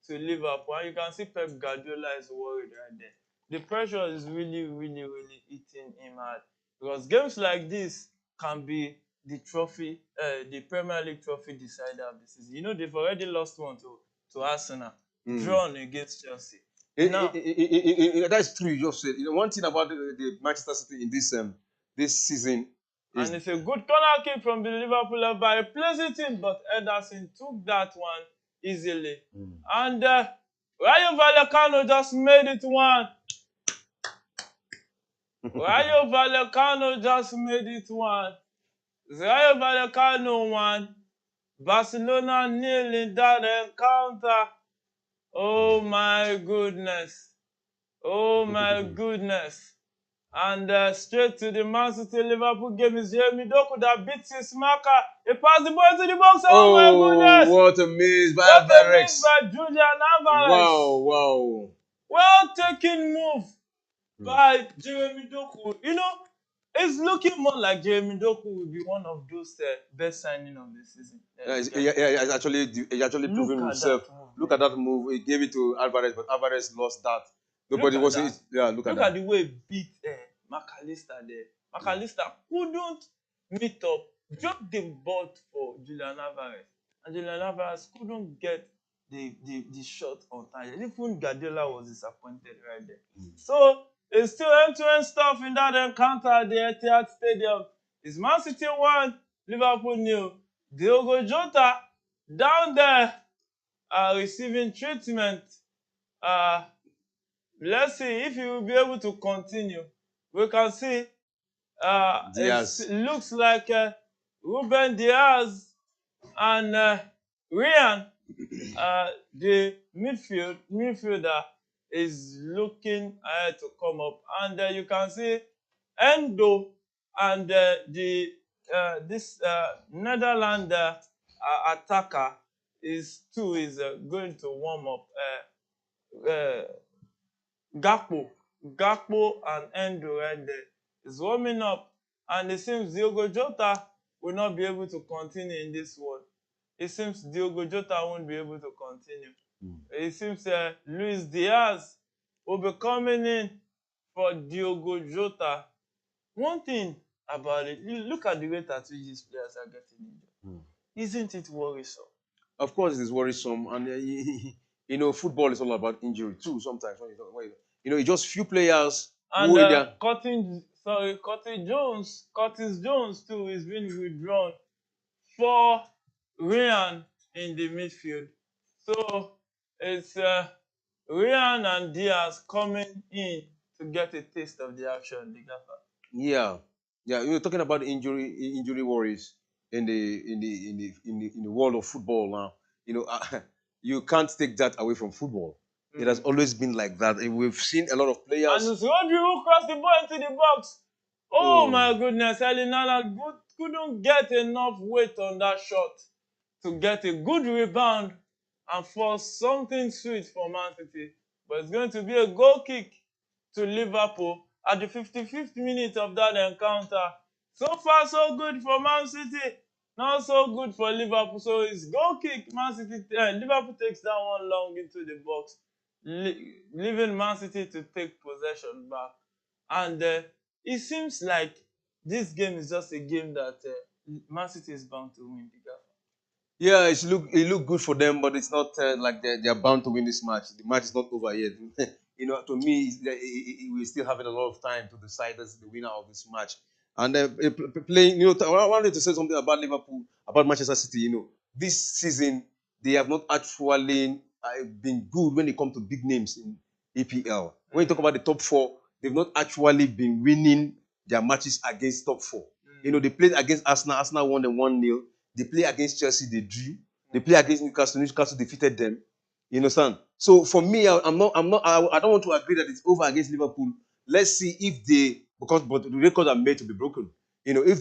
to Liverpool. And you can see Pep Guardiola is worried right there. The pressure is really, really, really eating him hard, because games like this can be the trophy, the Premier League trophy decider of the season. They've already lost one to Arsenal, drawn against Chelsea. That's true. You just said. One thing about the Manchester City in this season, and it's a good corner kick from the Liverpool left by a pleasant team, but Ederson took that one easily. And Rayo Vallecano just made it one. Rayo Vallecano just made it one. Rayo Vallecano 1, Barcelona 0 in that encounter. Oh my goodness. Oh my goodness. And straight to the Man City Liverpool game is Jeremy Doku that beats his marker. He passed the ball into the box. Oh my Oh, goodness! what a miss by What a miss Alvarez. by Julian Alvarez. Wow. Well taken move by Jeremy Doku. You know, it's looking more like Jeremy Doku will be one of those best signing of the season. He actually Look proven at himself. that move. Look at that move. He gave it to Alvarez, but Alvarez lost that. Nobody Look was. at that. Yeah, look at Look at that. the way he beat McAllister there. McAllister couldn't meet up, dropped the ball for Julian Alvarez. And Julian Alvarez couldn't get the shot on target. Even Guardiola was disappointed right there. So it's still end-to-end stuff in that encounter at the Etihad Stadium. It's Man City 1, Liverpool 0. Diogo Jota down there receiving treatment. Let's see if he will be able to continue. We can see Diaz. it looks like Ruben Diaz and Ryan, the midfielder, is looking ahead to come up, and you can see Endo and this Netherlands attacker is going to warm up. Uh, Gakpo and Endo right there is warming up, and it seems Diogo Jota will not be able to continue in this one. It seems Diogo Jota won't be able to continue. It seems Luis Diaz will be coming in for Diogo Jota. One thing about it, look at the rate at which these players are getting injured. Isn't it worrisome? Of course, it is worrisome, and you know, football is all about injury too. Sometimes it's just few players who in And their Curtis Jones too is being withdrawn for Ryan in the midfield. So it's Ryan and Diaz coming in to get a taste of the action, the gaffer. yeah, talking about injury worries in the world of football now. You can't take that away from football. It has always been like that. And we've seen a lot of And players. it's Rodri who crossed the ball into the box. Oh my goodness, Erling Haaland couldn't get enough weight on that shot to get a good rebound and force something sweet for Man City. But it's going to be a goal kick to Liverpool at the 55th minute of that encounter. So far, so good for Man City. Not so good for Liverpool. So it's goal kick. Liverpool takes that one long into the box, leaving Man City to take possession back. And it seems like this game is just a game that Man City is bound to win the gap. Yeah, it look good for them, but it's not like they're bound to win this match. The match is not over yet. To me, we're still having a lot of time to decide as the winner of this match. And playing, I wanted to say something about Liverpool, about Manchester City. This season they have not actually been good when it comes to big names in EPL. When you talk about the top four, they've not actually been winning their matches against top four. They played against Arsenal. Arsenal won them 1-0. They play against Chelsea, they drew. They play against Newcastle. Newcastle defeated them. You understand? So for me, I don't want to agree that it's over against Liverpool. Let's see if but the records are made to be broken. If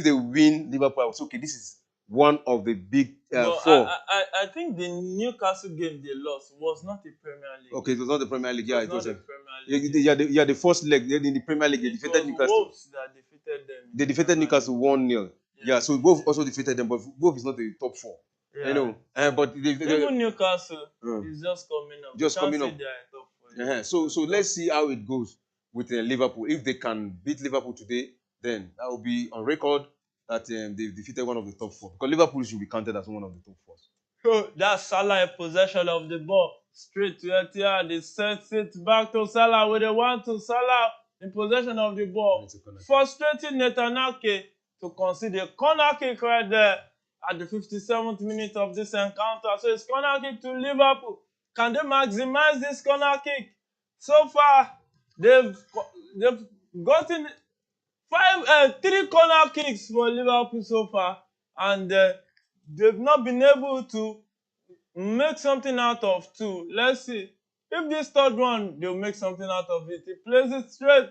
they win Liverpool, I was okay. This is one of the big four. I think the Newcastle game they lost was not the Premier League. Okay, it was not the Premier League. Yeah, it was not the Premier League. Yeah, the first leg in the Premier League, they defeated Newcastle. Wolves that defeated them. They defeated Newcastle 1-0. Yeah, so Wolves also defeated them, but Wolves is not the top four. Yeah. But even Newcastle is just coming up. Just coming up. They are top four. So let's see how it goes with Liverpool. If they can beat Liverpool today, then that will be on record that they've defeated one of the top four. Because Liverpool should be counted as one of the top four. So that's Salah in possession of the ball. Straight to Etihad. They sets it back to Salah with a 1-2. Salah in possession of the ball. Frustrating Netanyahu to concede a corner kick right there at the 57th minute of this encounter. So it's corner kick to Liverpool. Can they maximize this corner kick? So far, they've gotten 3 corner kicks for Liverpool so far, and they've not been able to make something out of 2. Let's see. If this third one, they'll make something out of it. He plays it straight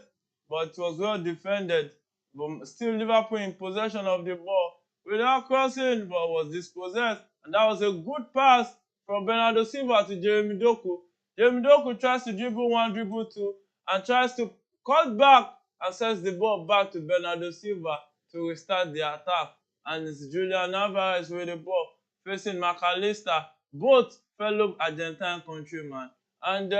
but it was well defended. But still Liverpool in possession of the ball without crossing, but was dispossessed. And that was a good pass from Bernardo Silva to Jeremy Doku. Jeremy Doku tries to dribble one, dribble two, and tries to cut back and sends the ball back to Bernardo Silva to restart the attack. And it's Julian Alvarez with the ball facing McAllister, both fellow Argentine countrymen. And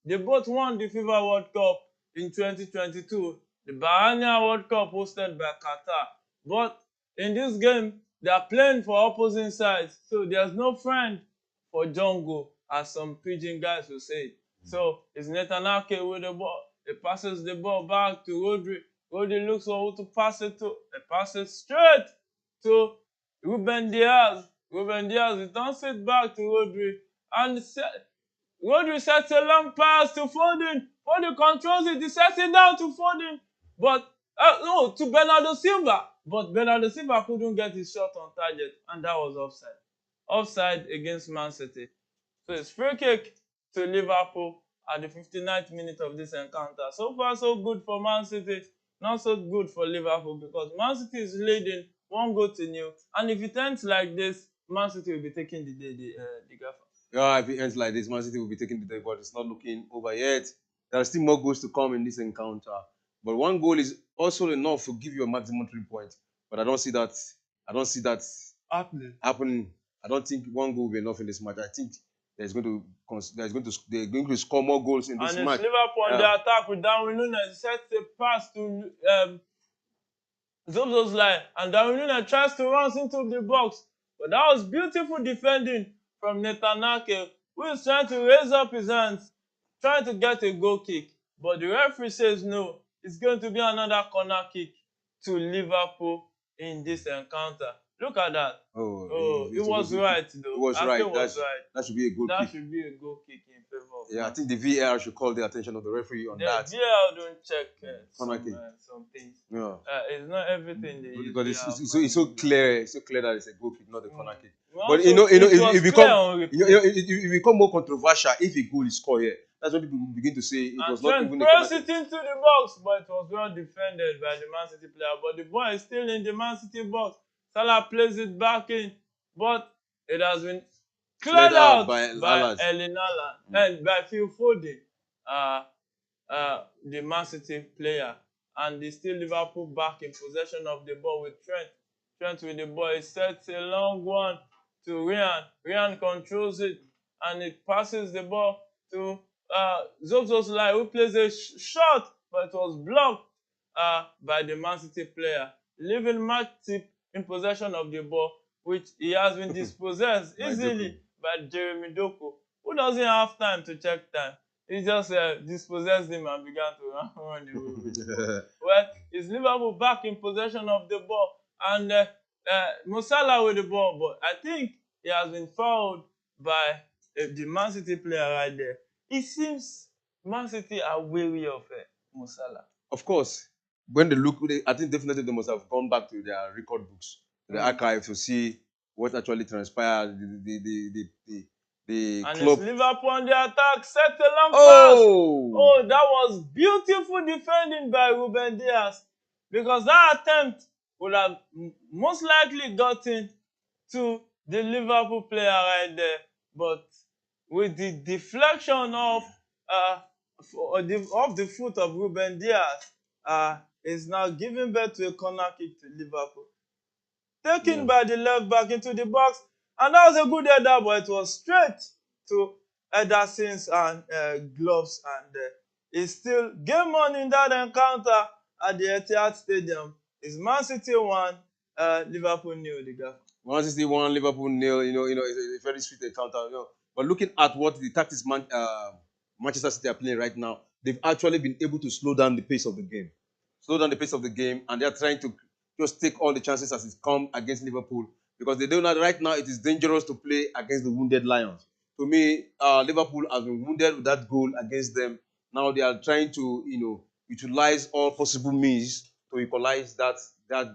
they both won the FIFA World Cup in 2022, the Bahrain World Cup hosted by Qatar. But in this game, they are playing for opposing sides, so there's no friend for Jongo, as some pidgin guys will say. So it's Netanyahu with the ball. He passes the ball back to Rodri. Rodri looks for who to pass it to. He passes straight to Ruben Diaz. Ruben Diaz returns it back to Rodri. And Rodri sets a long pass to Foden. Foden controls it. He sets it down to Foden. But, no, to Bernardo Silva. But Bernardo Silva couldn't get his shot on target. And that was offside. Offside against Man City. So it's free kick to Liverpool at the 59th minute of this encounter. So far, so good for Man City. Not so good for Liverpool because Man City is leading 1-0. And if it ends like this, Man City will be taking the gaffer. Yeah, if it ends like this, Man City will be taking the day, but it's not looking over yet. There are still more goals to come in this encounter. But one goal is also enough to give you a maximum 3 points. But I don't see that happening. I don't think one goal will be enough in this match. I think they're going to score more goals in this match. And it's Liverpool on the attack with Darwin Núñez. Sets a pass to Zobzozlai, and Darwin Núñez tries to run into the box. But that was beautiful defending from Netanyahu, who is trying to raise up his hands, trying to get a goal kick. But the referee says no. It's going to be another corner kick to Liverpool in this encounter. Look at that. It was right, though. It was right. That should be a goal kick. That should be a goal kick in favor of I think the VAR should call the attention of the referee on that. The VAR don't check some things. Yeah. It's not everything they use. Because it's so clear that it's a goal kick, not a corner kick. Well, but it become more controversial if a goal is scored here. That's what people begin to say. It was not even a corner kick. It into the box, but it was well defended by the Man City player. But the ball is still in the Man City box. Salah plays it back in, but it has been cleared out by Erling Haaland and by Phil Foden, the Man City player. And it's still Liverpool back in possession of the ball with Trent. Trent with the ball. He sets a long one to Ryan. Ryan controls it, and it passes the ball to Zobzozlai, who plays a shot, but it was blocked by the Man City player, leaving Matip in possession of the ball, which he has been dispossessed easily by Jeremy Doku, who doesn't have time to check time. He just dispossessed him and began to run away. Well, it's Liverpool back in possession of the ball, and Mo Salah with the ball, but I think he has been fouled by the Man City player right there. It seems Man City are wary of Mo Salah. Of course. When they look, I think definitely they must have gone back to their record books, the archive, to see what actually transpired. The and club. It's Liverpool on the attack, set a long pass. That was beautiful defending by Ruben Diaz, because that attempt would have most likely gotten to the Liverpool player right there. But with the deflection of the foot of Ruben Diaz, is now giving birth to a corner kick to Liverpool. Taken by the left back into the box, and that was a good header, but it was straight to Ederson's and gloves, and it's still game on in that encounter at the Etihad Stadium. It's Man City 1, Liverpool 0. The gaffer. Man City 1, Liverpool 0. It's a very sweet encounter. But looking at what the tactics Manchester City are playing right now, they've actually been able to slow down the pace of the game. And they're trying to just take all the chances as it's come against Liverpool, because they know that right now it is dangerous to play against the wounded Lions. To me, Liverpool has been wounded with that goal against them. Now they are trying to, utilize all possible means to equalize that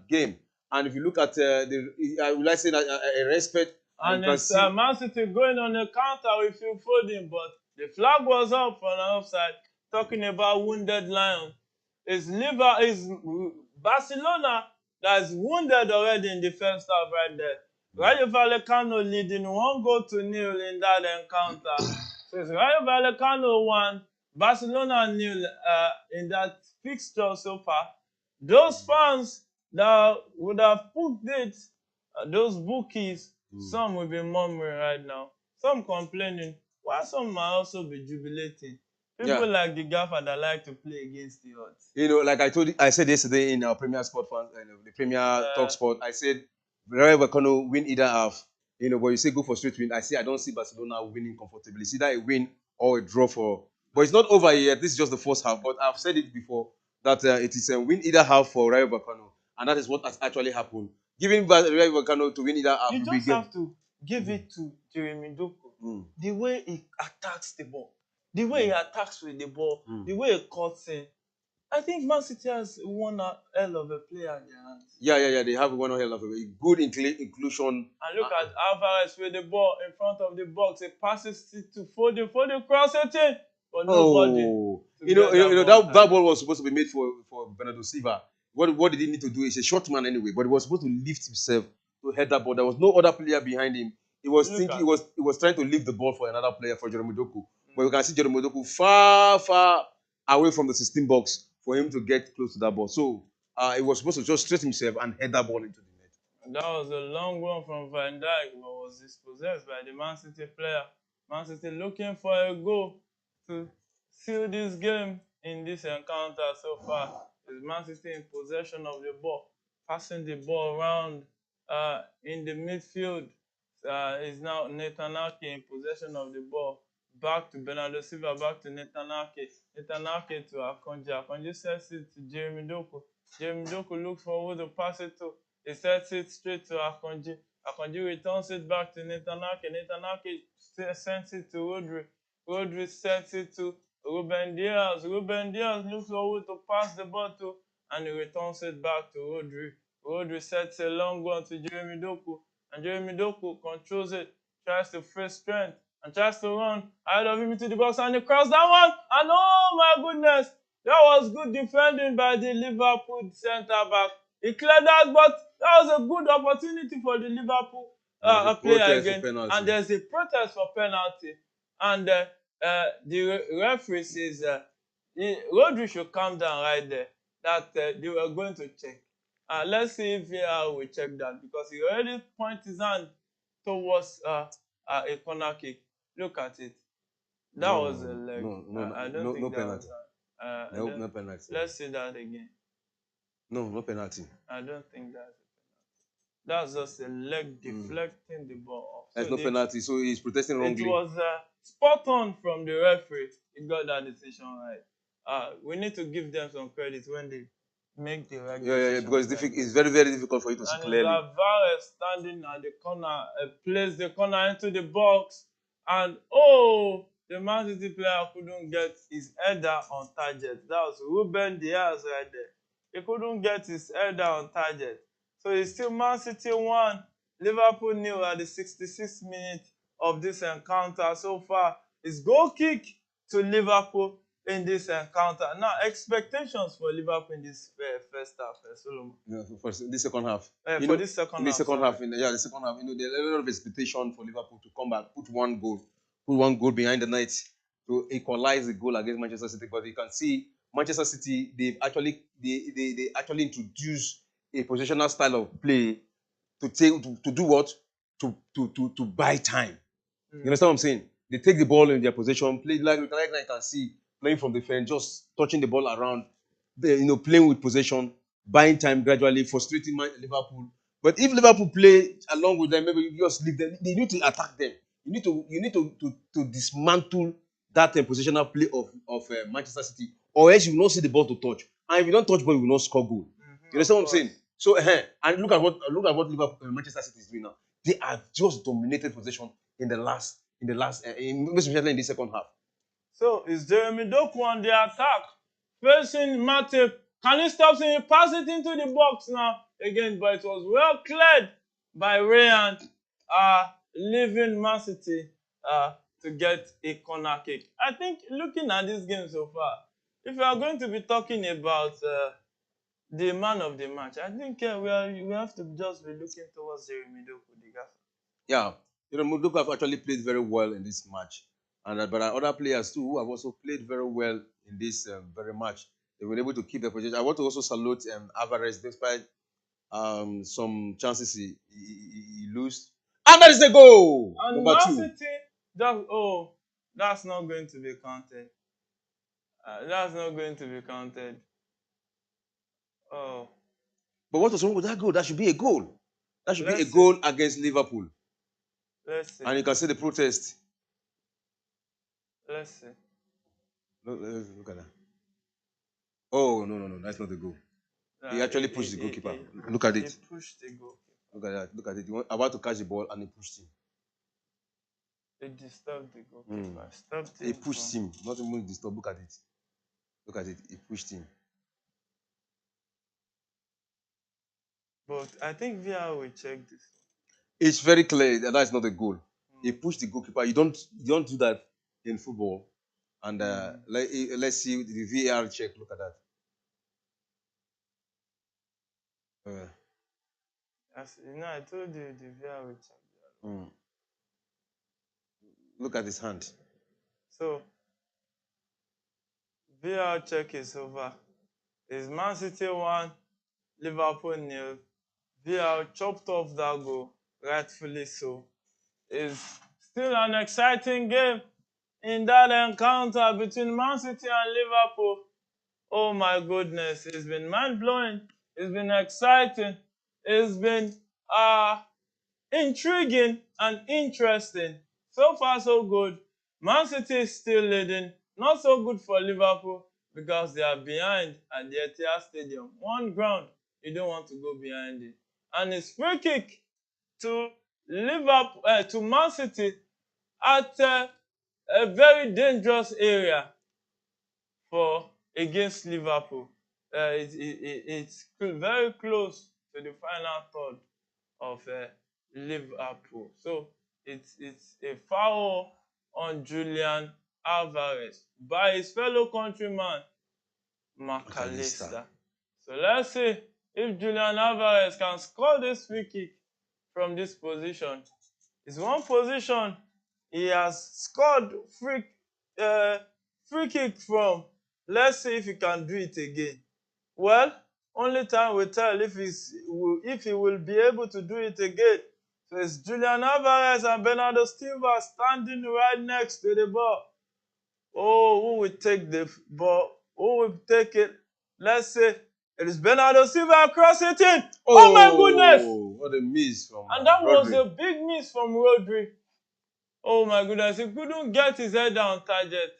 game. And if you look at I would like to say that a respect. And it's Man City going on a counter with Phil Foden, but the flag was up for an offside. Talking about wounded Lions. is Barcelona that is wounded already in the first half right there. Rayo Vallecano leading 1-0 in that encounter. So it's Rayo Vallecano 1, Barcelona 0 in that fixture so far. Those fans that would have booked it, those bookies, some will be murmuring right now, some complaining, while some might also be jubilating. People like the gaffer that like to play against the odds. Like I said yesterday in our Premier Sport fans, the Premier Talk Sport, I said Rayo Vallecano win either half. But you say go for straight win. I don't see Barcelona winning comfortably. It's either a win or a draw for. But it's not over yet. This is just the first half. But I've said it before that it is a win either half for Rayo Vallecano, and that is what has actually happened. Giving Rayo Vallecano to win either half. You just have to give it to Jeremy Doku. The way he attacks the ball, the way he attacks with the ball, the way he cuts in. I think Man City has one hell of a player in their hands. Yeah. They have one hell of a good inclusion. And look at Alvarez with the ball in front of the box. He passes it to Foden. Foden cross it in, but nobody. That ball was supposed to be made for Bernardo Silva. What did he need to do? He's a short man anyway, but he was supposed to lift himself to head that ball. There was no other player behind him. He was trying to lift the ball for another player, for Jeremy Doku. But you can see Jeremy Doku far away from the 16 box for him to get close to that ball. So he was supposed to just straight himself and head that ball into the net. And that was a long run from Van Dijk, but was dispossessed by the Man City player. Man City looking for a goal to seal this game in this encounter so far. Is Man City in possession of the ball, passing the ball around in the midfield. Is now Nathan Ake in possession of the ball. Back to Bernardo Silva, back to Nathan Ake. Nathan Ake to Akanji. Akanji sets it to Jeremy Doku. Jeremy Doku looks for who to pass it to. He sets it straight to Akanji. Akanji returns it back to Nathan Ake. Nathan Ake sends it to Rodri. Rodri sends it to Ruben Diaz. Ruben Diaz looks for who to pass the ball to, and he returns it back to Rodri. Rodri sets a long one to Jeremy Doku, and Jeremy Doku controls it, tries to face strength, and tries to run ahead of him into the box, and he crossed that one, and oh my goodness, that was good defending by the Liverpool centre-back. He cleared that, but that was a good opportunity for the Liverpool player again. And there's a protest for penalty. And the referee says Rodri should calm down right there, that they were going to check. Let's see if VAR will check that, because he already pointed his hand towards a corner kick. Look at it. That was a leg. I don't think that penalty. No penalty. Let's see that again. No penalty. I don't think that's a penalty. That's just a leg deflecting the ball off. There's no penalty, so he's protesting wrongly. It was spot on from the referee. He got that decision right. We need to give them some credit when they make the right decision. Yeah, because it's very, very difficult for you to see clearly. And Alvarez standing at the corner, placed the corner into the box, and the Man City player couldn't get his header on target. That was Ruben Diaz right there. He couldn't get his header on target. So it's still Man City 1, Liverpool 0 at the 66th minute of this encounter. So far, it's goal kick to Liverpool in this encounter. Now, expectations for Liverpool in this first half, Solomon. Yeah, for this second half. For this second half. The second half. There's a lot of expectation for Liverpool to come back, put one goal behind the net to equalize the goal against Manchester City. But you can see Manchester City, they actually introduced a positional style of play to do what? To buy time. You understand what I'm saying? They take the ball in their possession, play like I can see, playing from the fence, just touching the ball around, playing with possession, buying time gradually, frustrating Liverpool. But if Liverpool play along with them, maybe you just leave them. They need to attack them. You need to dismantle that positional play of Manchester City, or else you will not see the ball to touch. And if you don't touch ball, you will not score goal. You understand what I'm saying? So, and look at what Liverpool, Manchester City is doing now. They have just dominated possession especially in the second half. So it's Jeremy Doku on the attack, facing Matip. Can he stop him? He pass it into the box now again, but it was well cleared by Ryan, leaving Man City to get a corner kick. I think looking at this game so far, if we are going to be talking about the man of the match, I think we have to just be looking towards Jeremy Doku, the gaffer. Yeah, Mudoka have actually played very well in this match, and but other players too who have also played very well in this very match. They were able to keep their position. I want to also salute Alvarez despite some chances he lost. And that is the goal, And number Man two. City, that's not going to be counted. That's not going to be counted. Oh, But what was wrong with that goal? That should be a goal. That should be a let's see. goal against Liverpool. Let's see. And you can see the protest. Let's see. Look at that. Oh, no, no, no. That's not the goal. He actually pushed the goalkeeper. Look at He it. pushed the goal. Look at that. Look at it. He about to catch the ball and he pushed him. It disturbed the goalkeeper. Stopped He him pushed from. him. Not even disturb. Look at it. Look at it. He pushed him. But I think VR will check this. It's very clear that that's not a goal. He Mm. pushed the goalkeeper. You don't do that in football. And let's see the VAR check. Look at that. I told you the VR will check. Mm. Look at his hand. So VR check is over. It's Man City 1, Liverpool 0. VR chopped off that goal, rightfully so. It's still an exciting game in that encounter between Man City and Liverpool. Oh my goodness, it's been mind-blowing. It's been exciting. It's been intriguing and interesting. So far, so good. Man City is still leading. Not so good for Liverpool because they are behind at the Etihad Stadium. One ground, you don't want to go behind it. And it's free kick to Liverpool, to Man City at a very dangerous area for against Liverpool. It's very close to the final third of Liverpool. So it's a foul on Julian Alvarez by his fellow countryman McAllister. So let's see if Julian Alvarez can score this free kick from this position. It's one position he has scored free kick from. Let's see if he can do it again. Well, only time will tell if he will be able to do it again. So it's Julian Alvarez and Bernardo Silva standing right next to the ball. Oh, who will take the ball? Who will take it? Let's say it is Bernardo Silva across it in. Oh my goodness! What a miss from And that was Rodri. a big miss from Rodri. Oh my goodness, he couldn't get his head on target.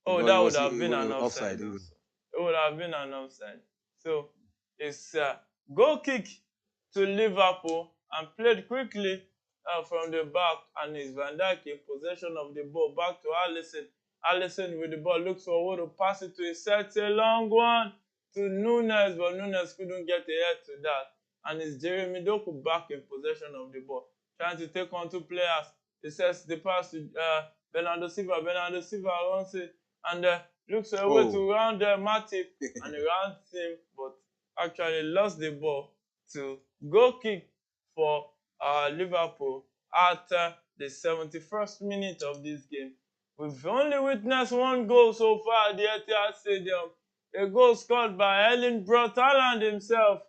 Oh, that would have been an offside. It would have been an offside. So it's a goal kick to Liverpool and played quickly from the back, and it's Van Dijk in possession of the ball. Back to Alisson. Alisson with the ball looks for who to pass it to. He sets a long one to Nunes, but Nunes couldn't get ahead to that. And it's Jeremy Doku back in possession of the ball, trying to take on two players. He sets the pass to Bernardo Silva. Bernardo Silva runs it and looks for a way to round Matip, and he rounds him, but actually lost the ball to goal kick for Liverpool at the 71st minute of this game. We've only witnessed one goal so far at the Etihad Stadium, a goal scored by Erling Haaland himself.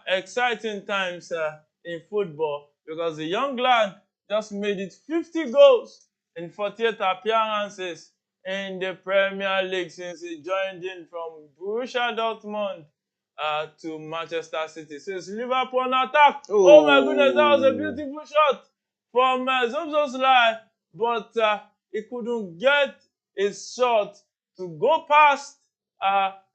Exciting times in football because the young lad just made it 50 goals in 48 appearances in the Premier League since he joined in from Borussia Dortmund to Manchester City. So it's Liverpool on attack. Oh my goodness, that was a beautiful shot from Zobzozlai, but he couldn't get his shot to go past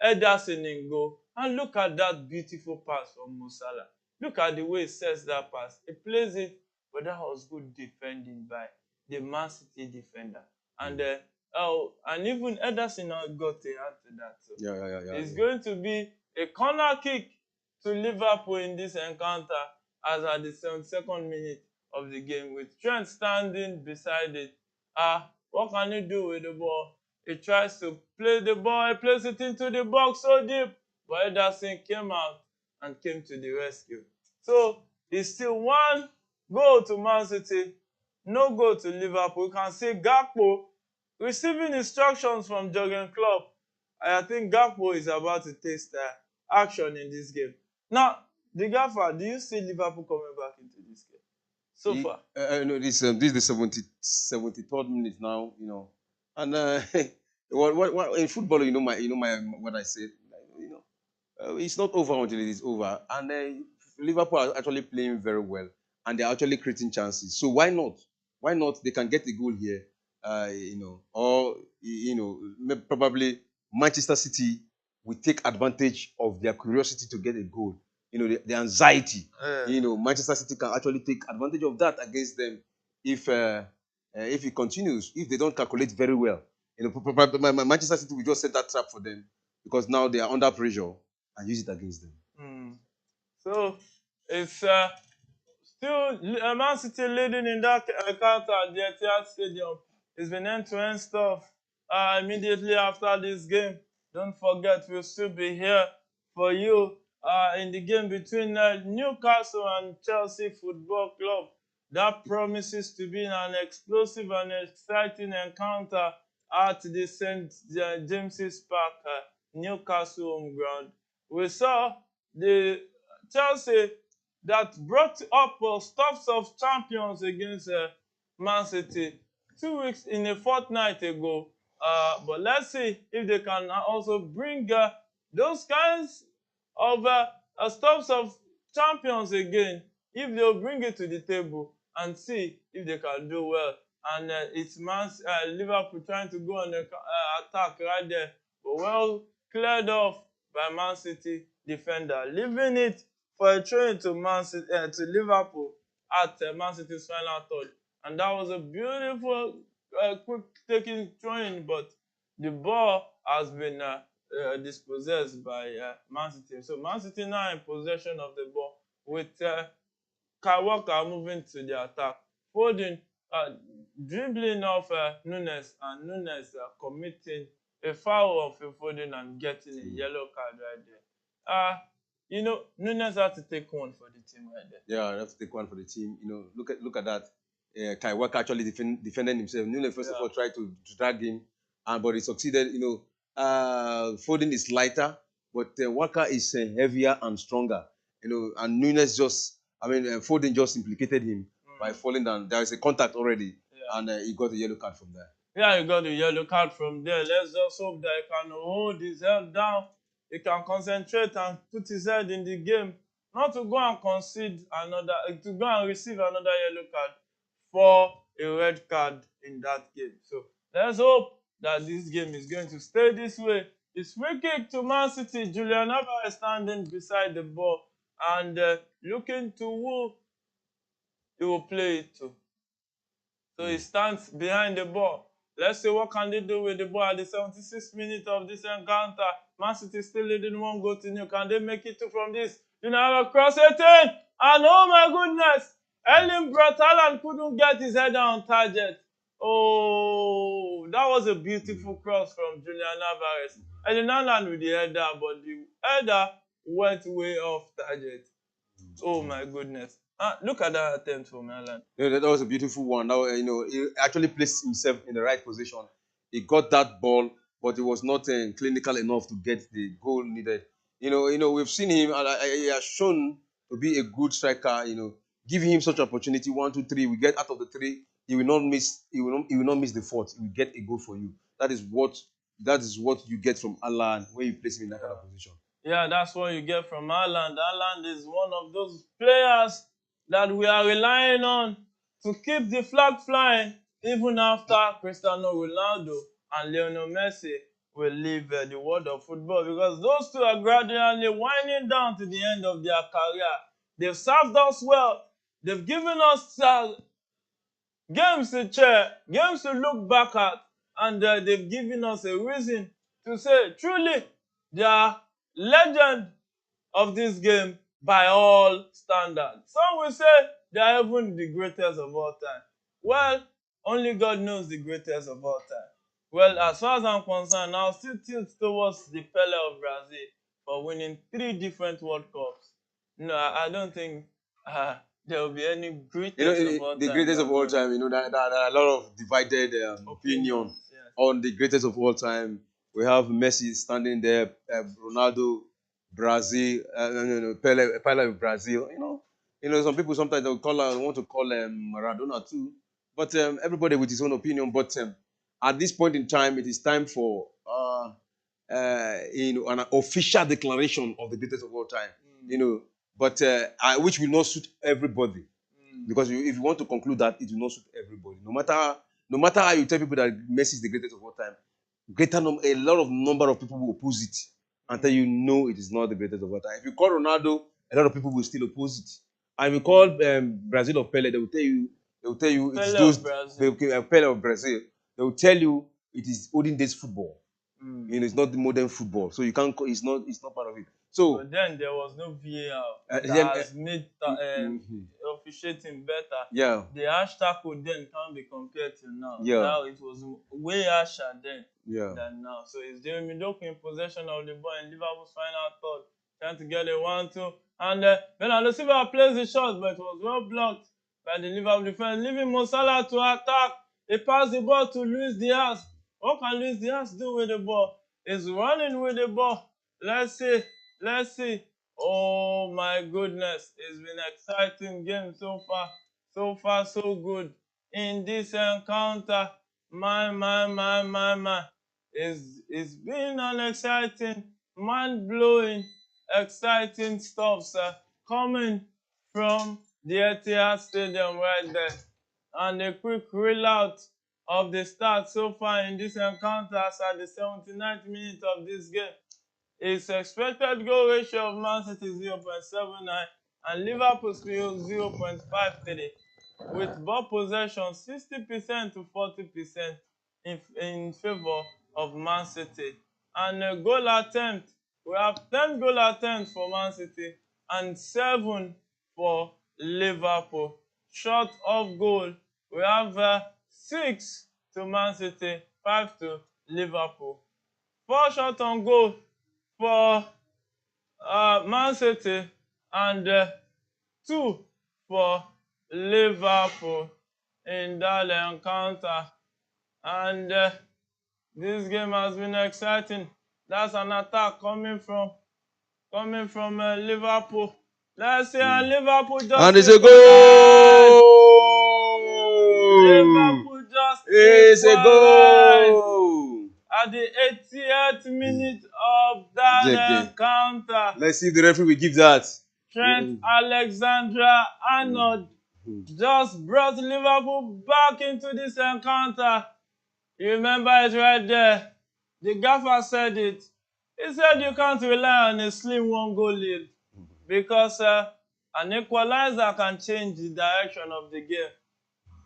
Ederson in goal. And look at that beautiful pass from Mo Salah. Look at the way he sets that pass. He plays it, but that was good defending by the Man City defender. And and even Ederson got a hand to that. So it's going to be a corner kick to Liverpool in this encounter as at the 72nd minute of the game with Trent standing beside it. What can he do with the ball? He tries to play the ball, he plays it into the box so deep, but Ederson came out and came to the rescue. So it's still one goal to Man City, no goal to Liverpool. You can see Gakpo receiving instructions from Jurgen Klopp. I think Gakpo is about to taste action in this game. Now, the Gaffer, do you see Liverpool coming back into this game so far? No, this is the 73rd minute now, and what in football, my what I said, it's not over until it is over, and Liverpool are actually playing very well, and they're actually creating chances. So why not? Why not? They can get a goal here, or probably Manchester City will take advantage of their curiosity to get a goal. The anxiety. Manchester City can actually take advantage of that against them if it continues. If they don't calculate very well, Manchester City will just set that trap for them because now they are under pressure and use it against them. So it's still Man City leading in that counter at the Etihad Stadium. It's been end-to-end stuff immediately after this game. Don't forget, we'll still be here for you in the game between Newcastle and Chelsea Football Club. That promises to be an explosive and exciting encounter at the St. James's Park, Newcastle home ground. We saw the Chelsea that brought up stuffs of champions against Man City 2 weeks in a fortnight ago. But let's see if they can also bring those kinds of stuffs of champions again, if they'll bring it to the table and see if they can do well. And it's Liverpool trying to go on the attack right there, but well cleared off by Man City defender, leaving it for a throw to to Liverpool at Man City's final third. And that was a beautiful, quick taking throw-in, but the ball has been dispossessed by Man City. So Man City now in possession of the ball with Kyle Walker moving to the attack. Foden dribbling off Nunes, and Nunes committing a foul of Foden and getting a yellow card right there. Nunes had to take one for the team right there. Yeah, I have to take one for the team. Look at that. Kyle Walker actually defended himself. Nunes first of all tried to drag him, but he succeeded. Foden is lighter, but Walker is heavier and stronger. And Nunes Foden just implicated him by falling down. There is a contact already, and he got a yellow card from there. Yeah, he got a yellow card from there. Let's just hope that he can hold his head down. He can concentrate and put his head in the game, not to go and to go and receive another yellow card for a red card in that game. So let's hope that this game is going to stay this way. It's free kick to Man City. Julian Alvarez is standing beside the ball and looking to who he will play it to. So he stands behind the ball. Let's see what can they do with the ball at the 76th minute of this encounter. Man City still leading 1-0. Can they make it from this? Cross 18, and oh my goodness, Erling Braut Haaland couldn't get his header on target. Oh, that was a beautiful cross from Julian Alvarez. Erling Haaland with the header, but the header went way off target. Oh my goodness. Look at that attempt from Haaland. Yeah, that was a beautiful one. Now, he actually placed himself in the right position. He got that ball, but it was not clinical enough to get the goal needed. We've seen him, and he has shown to be a good striker. Give him such opportunity, 1, 2, 3. We get out of the 3, he will not miss. He will not miss the 4th. He will get a goal for you. That is what you get from Haaland when you place him in that kind of position. Yeah, that's what you get from Haaland. Haaland is one of those players that we are relying on to keep the flag flying even after Cristiano Ronaldo and Lionel Messi will leave the world of football, because those two are gradually winding down to the end of their career. They've served us well. They've given us games to cheer, games to look back at, and they've given us a reason to say, truly, they are legend of this game by all standards. Some will say they are even the greatest of all time. Well, only God knows the greatest of all time. Well, as far as I'm concerned, I'll still tilt towards the Pele of Brazil for winning 3 different World Cups. No, I don't think there will be any greatest of all The time greatest that of all won time. There are a lot of divided opinion opinions. Yes. on the greatest of all time. We have Messi standing there, Ronaldo, Brazil, no, Pele of Brazil. Some people sometimes they'll want to call Maradona too, but everybody with his own opinion. But at this point in time, it is time for an official declaration of the greatest of all time. But which will not suit everybody. Because if you want to conclude that, it will not suit everybody. No matter how you tell people that Messi is the greatest of all time, a lot of number of people will oppose it until you know it is not the greatest of all time. If you call Ronaldo, a lot of people will still oppose it. And if you call Brazil of Pele, they will tell you it's Pele those of Brazil. Pele of Brazil. They will tell you it is olden days football. It's not the modern football, so you can't. It's not part of it. So But then there was no VAR that has made officiating better. Yeah. The hashtag could then can't be compared to now. Yeah. Now it was way harsher then Yeah. than now. So it's Jeremy Doku in possession of the ball in Liverpool's final third, trying to get a 1-2. And Bernardo Silva plays the shot, but it was well blocked by the Liverpool defense, leaving Mo Salah to attack. He passed the ball to Luis Diaz. What can Luis Diaz do with the ball? He's running with the ball. Let's see. Oh my goodness. It's been an exciting game so far. So far, so good. In this encounter, my. It's been an exciting, mind-blowing, exciting stuff, sir, coming from the Etihad Stadium right there. And a quick reload of the start so far in this encounter as at the 79th minute of this game. Its expected goal ratio of Man City 0.79 and Liverpool's 0.53, with ball possession 60% to 40% in favor of Man City. And a goal attempt, we have 10 goal attempts for Man City and 7 for Liverpool. Short of goal, we have 6 to Man City, 5 to Liverpool. 4 shots on goal for Man City and 2 for Liverpool in that encounter. And this game has been exciting. That's an attack coming from Liverpool. Let's see, and Liverpool just and it's a goal. Liverpool just It's a equalized goal. at the 80th minute of that encounter. Let's see if the referee will give that. Trent Alexander-Arnold just brought Liverpool back into this encounter. You remember it right there. The gaffer said it. He said you can't rely on a slim 1-goal lead because an equalizer can change the direction of the game.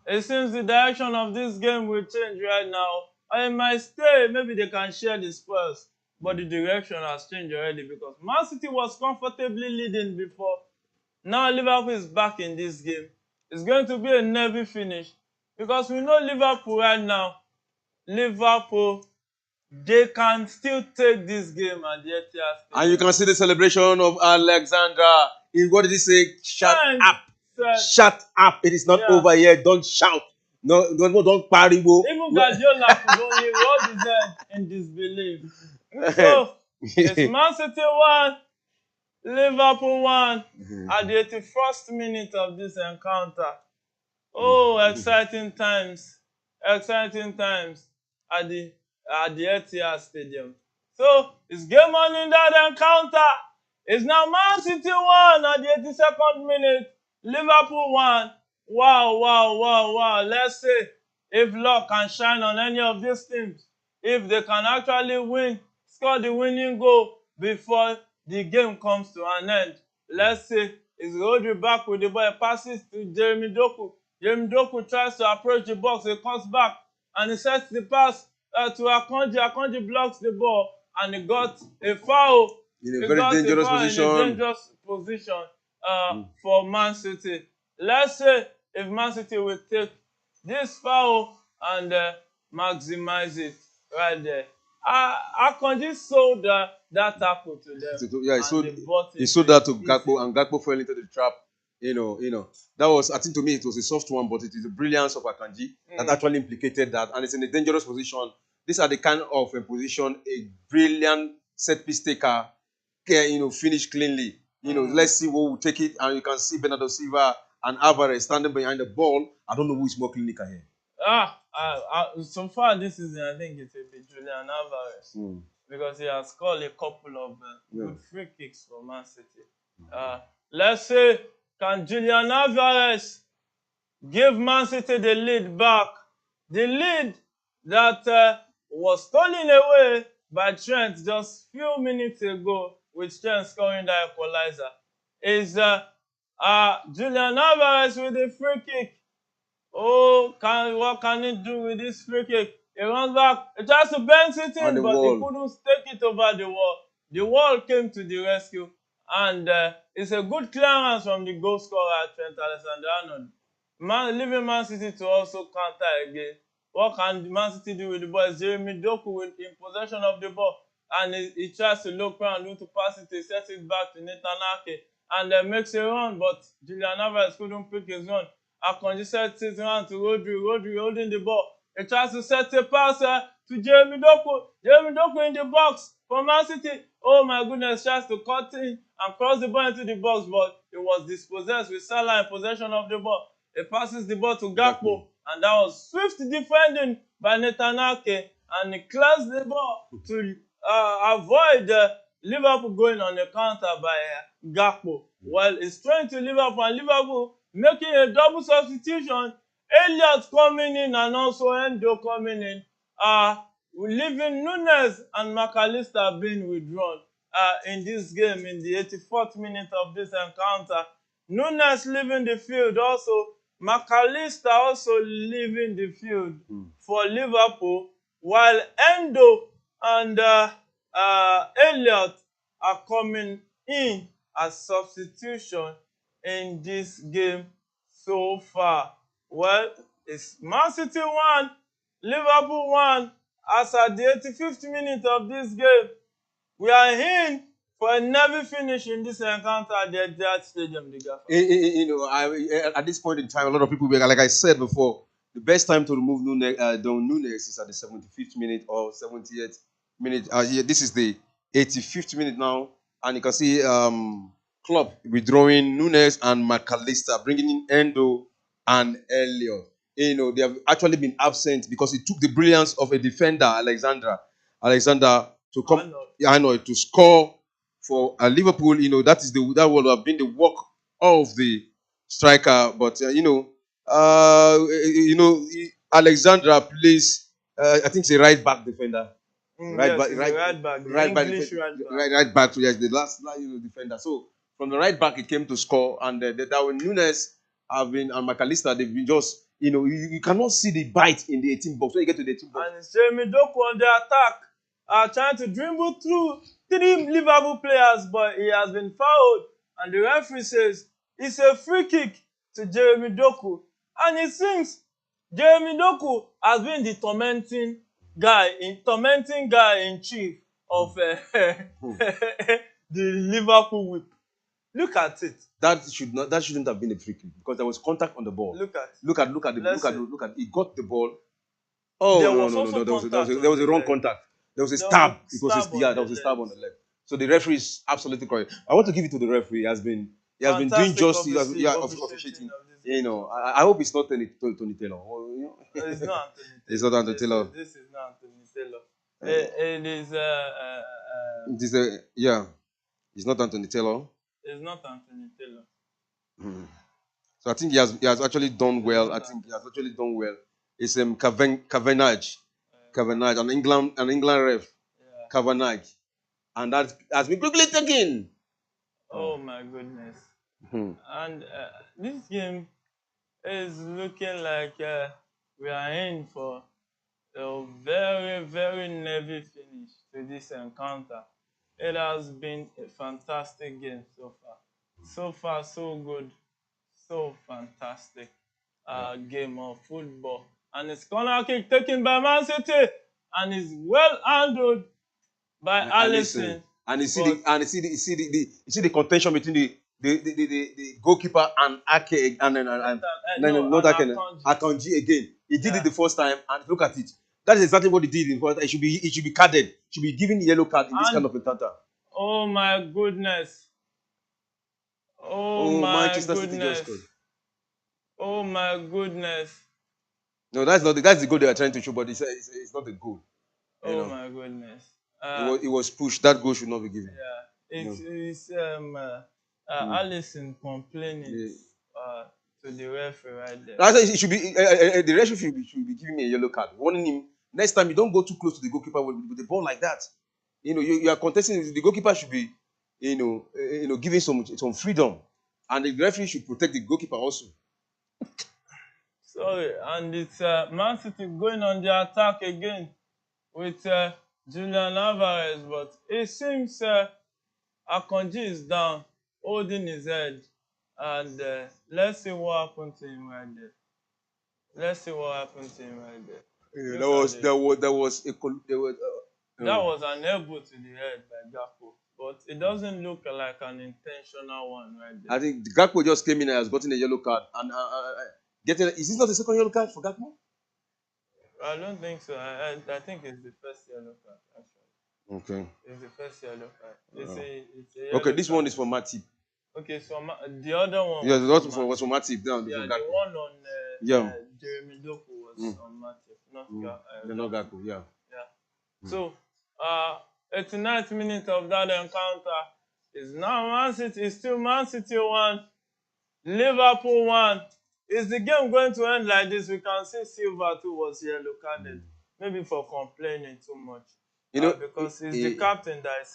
It seems the direction of this game will change right now. And it might stay, maybe they can share the spoils, but the direction has changed already because Man City was comfortably leading before. Now Liverpool is back in this game. It's going to be a Nervy finish because we know Liverpool right now. Liverpool, they can still take this game at the Etihad Stadium. And you can see the celebration of Alexandra. What did he say? Shut up. Shut up. It is not over yet. Don't shout. No, don't pariwo. Even Guardiola could only roll his head in disbelief. So, it's Man City 1, Liverpool 1 at the 81st minute of this encounter. Oh, exciting times. Exciting times at the Etihad Stadium. So, it's game on in that encounter. It's now Man City 1 at the 82nd minute. Liverpool 1. Wow. Let's see if luck can shine on any of these teams. If they can actually win, score the winning goal before the game comes to an end. Let's see. Is Rodri back with the ball? Passes to Jeremy Doku. Jeremy Doku tries to approach the box. He comes back and he sets the pass to Akanji. Akanji blocks the ball and he got a foul. In a very dangerous position. In a dangerous position for Man City. Let's see if Man City will take this foul and maximize it. right there. Akanji sold that tackle to them, Yeah, and they bought he into sold that it to Gakpo, easily. and Gakpo fell into the trap. That was, I think, to me it was a soft one, but it is the brilliance of Akanji that actually implicated that, and it's in a dangerous position. These are the kind of position a brilliant set piece taker can, finish cleanly. Let's see who will take it, and you can see Bernardo Silva and Alvarez standing behind the ball. I don't know who is more clinical here. So far this season, I think it will be Julian Alvarez because he has scored a couple of good free kicks for Man City. Let's say, can Julian Alvarez give Man City the lead back? The lead that was stolen away by Trent just few minutes ago, with Trent scoring that equalizer, is Julian Alvarez with a free kick. Oh, what can he do with this free kick? He runs back, he tries to bend it On in, the but he wall. couldn't take it over the wall. The wall came to the rescue, and it's a good clearance from the goal scorer, Trent Alexander-Arnold. Leaving Man City to also counter again. What can Man City do with the ball? It's Jeremy Doku in possession of the ball, and he tries to look around, to pass it, he sets it back to Nathan Ake, and makes a run, but Julian Alvarez couldn't pick his run. Akanji sets his hand to Rodri holding the ball. He tries to set a pass to Jeremy Doku. Jeremy Doku in the box for Man City. Oh my goodness, tries to cut in and cross the ball into the box, but it was dispossessed with Salah in possession of the ball. He passes the ball to Gakpo, and that was swift defending by Nathan Ake, and he clears the ball to avoid Liverpool going on a counter by Gakpo. Well, it's trying to Liverpool, and Liverpool making a double substitution. Elliott coming in and also Endo coming in. Leaving Nunes and McAllister being withdrawn in this game in the 84th minute of this encounter. Nunes leaving the field also. McAllister also leaving the field for Liverpool, while Endo and Elliott are coming in as substitution in this game so far. Well, it's Man City 1, Liverpool 1, as at the 85th minute of this game. We are in for a nervy finish in this encounter at the Etihad Stadium, the Gaffer. At this point in time, a lot of people, like I said before, the best time to remove Nunes is at the 75th minute or 78th minute. This is the 85th minute now, and you can see Klopp withdrawing Nunes and McAllister, bringing in Endo and Elliott. They have actually been absent because it took the brilliance of a defender, Alexander, to come, to score for Liverpool. That would have been the work of the striker, but Alexandra plays. I think it's a right back defender. Right back, right back, Right back, English right back. right back. So yes, the last defender. So from the right back, it came to score, and Darwin Nunes have been, and McAllister, they've been just, you cannot see the bite in the 18 box when you get to the 18 box. And it's Jeremy Doku on the attack, trying to dribble through 3 Liverpool players, but he has been fouled, and the referee says it's a free kick to Jeremy Doku. And it seems Jeremy Doku has been the tormenting guy in chief of the Liverpool whip. Look at it. That shouldn't have been a free kick because there was contact on the ball. Look at he got the ball. Oh, no. There was a wrong contact. There was a stab. There was a stab on the left. So the referee is absolutely correct. I want to give it to the referee. He has been doing justice. Officiating. I hope it's not Tony Taylor. It's not Anthony Taylor. It's not Anthony Taylor. This is not Anthony Taylor. It is it's not Anthony Taylor. It's not Anthony Taylor. So I think he has actually done well. It's Cavenagh, an England ref, Cavenagh, and that has been quickly taken. Oh my goodness! And this game is looking like we are in for a very, very nervy finish to this encounter. It has been a fantastic game so far. So far, so good. So fantastic game of football. And it's corner kick taken by Man City. and is well handled by And listen, Alisson. and But you see the contention between the goalkeeper and Ake and no, not and Ake, Akanji. Akanji again. He did it Yeah. the first time, and look at it. That is exactly what he did. It should be carded. It should be given yellow card in this kind And of encounter. oh my goodness. Oh Oh, my Manchester City just goodness. scored. Oh my goodness. No, that's the goal they are trying to show, but it's not a goal. You Oh know, my goodness. it was pushed. That goal should not be given. Yeah. No. It's Mm. Alisson complaining Yeah. uh to the referee right there. I said it should be the referee should be giving me a yellow card, warning him next time you don't go too close to the goalkeeper with the ball like that. You are contesting. The goalkeeper should be, giving some freedom, and the referee should protect the goalkeeper also. Sorry, and it's Man City going on the attack again with Julian Alvarez, but it seems Akanji is down, holding his head, and let's see what happened to him right there. Let's see what happened to him right there. Yeah, Look at it. there was a there was, That was an elbow to the head by Gakpo, but it doesn't look like an intentional one right there. I think Gakpo just came in and has gotten a yellow card, and is this not the second yellow card for Gakpo? I don't think so. I think it's the first yellow card actually. Okay. It's the first yellow card. It's a Okay, yellow this card. one is for Matip. Okay, so the other one Yeah, was was for Matip. Down. yeah, For the Gakpo. one on Yeah. Jeremy Doku was on Matip, not No Gakpo. Yeah. Yeah. So, 89th minute of that encounter is now Man City. It's still Man City 1, Liverpool 1. Is the game going to end like this? We can see Silva too was yellow carded, maybe for complaining too much. Because it's the captain that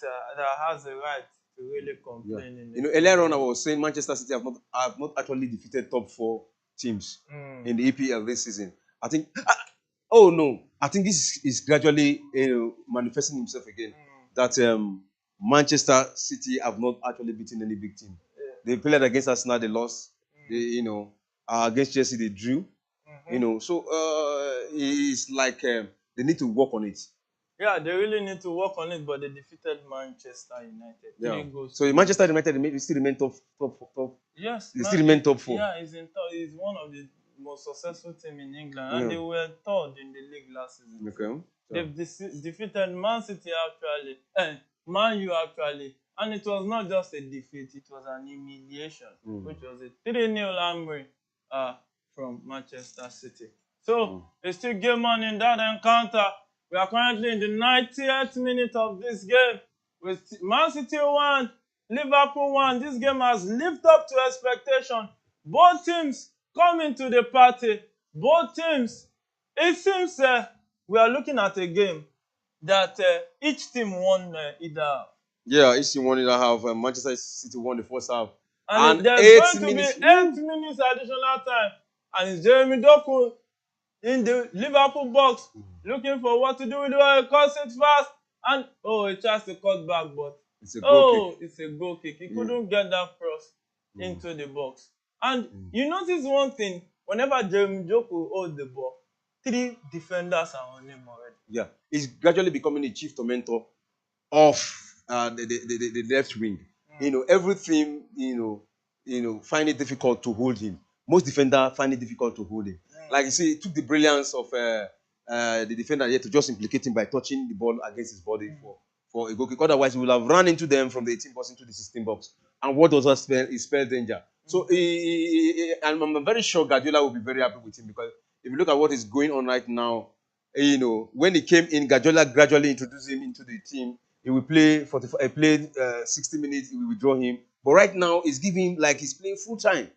has the right to really complain. Earlier on I was saying Manchester City have not actually defeated top 4 teams in the EPL this season. I think. Oh no! I think this is gradually manifesting himself again. That Manchester City have not actually beaten any big team. They played against Arsenal, they lost. They, against Chelsea, they drew. So it's like they need to work on it. Yeah, they really need to work on it, but they defeated Manchester United. Yeah. 3 goals. So Manchester United still remain top. Yes, they still remain top 4. Yeah, he's one of the most successful team in England, and they were third in the league last season. Okay. They've defeated Man City actually, Man U actually, and it was not just a defeat; it was an humiliation, which was a 3-0 Lamry from Manchester City. So it's still game on in that encounter. We are currently in the 90th minute of this game with Man City 1, Liverpool 1. This game has lived up to expectation. Both teams coming to the party. Both teams. It seems we are looking at a game that each team won either half. Yeah, each team won either half. Manchester City won the first half. And there's going to be 8 minutes additional time. And it's Jeremy Doku in the Liverpool box looking for what to do with the ball. He cuts it fast. And he tries to cut back, but it's a goal kick. It's a goal kick. He couldn't get that cross into the box. And you notice one thing, whenever Jeremy Doku holds the ball, 3 defenders are on him already. Yeah, he's gradually becoming a chief tormentor of the left wing. Everything, find it difficult to hold him. Most defenders find it difficult to hold him. Like you see, it took the brilliance of the defender here to just implicate him by touching the ball against his body for a goal kick. Otherwise, he will have run into them from the 18 box into the 16 box. And what does that spell? It spells danger. So I'm very sure Guardiola will be very happy with him, because if you look at what is going on right now, when he came in, Guardiola gradually introduced him into the team. He will play 45. He played 60 minutes. He will withdraw him. But right now, he's giving like he's playing full time.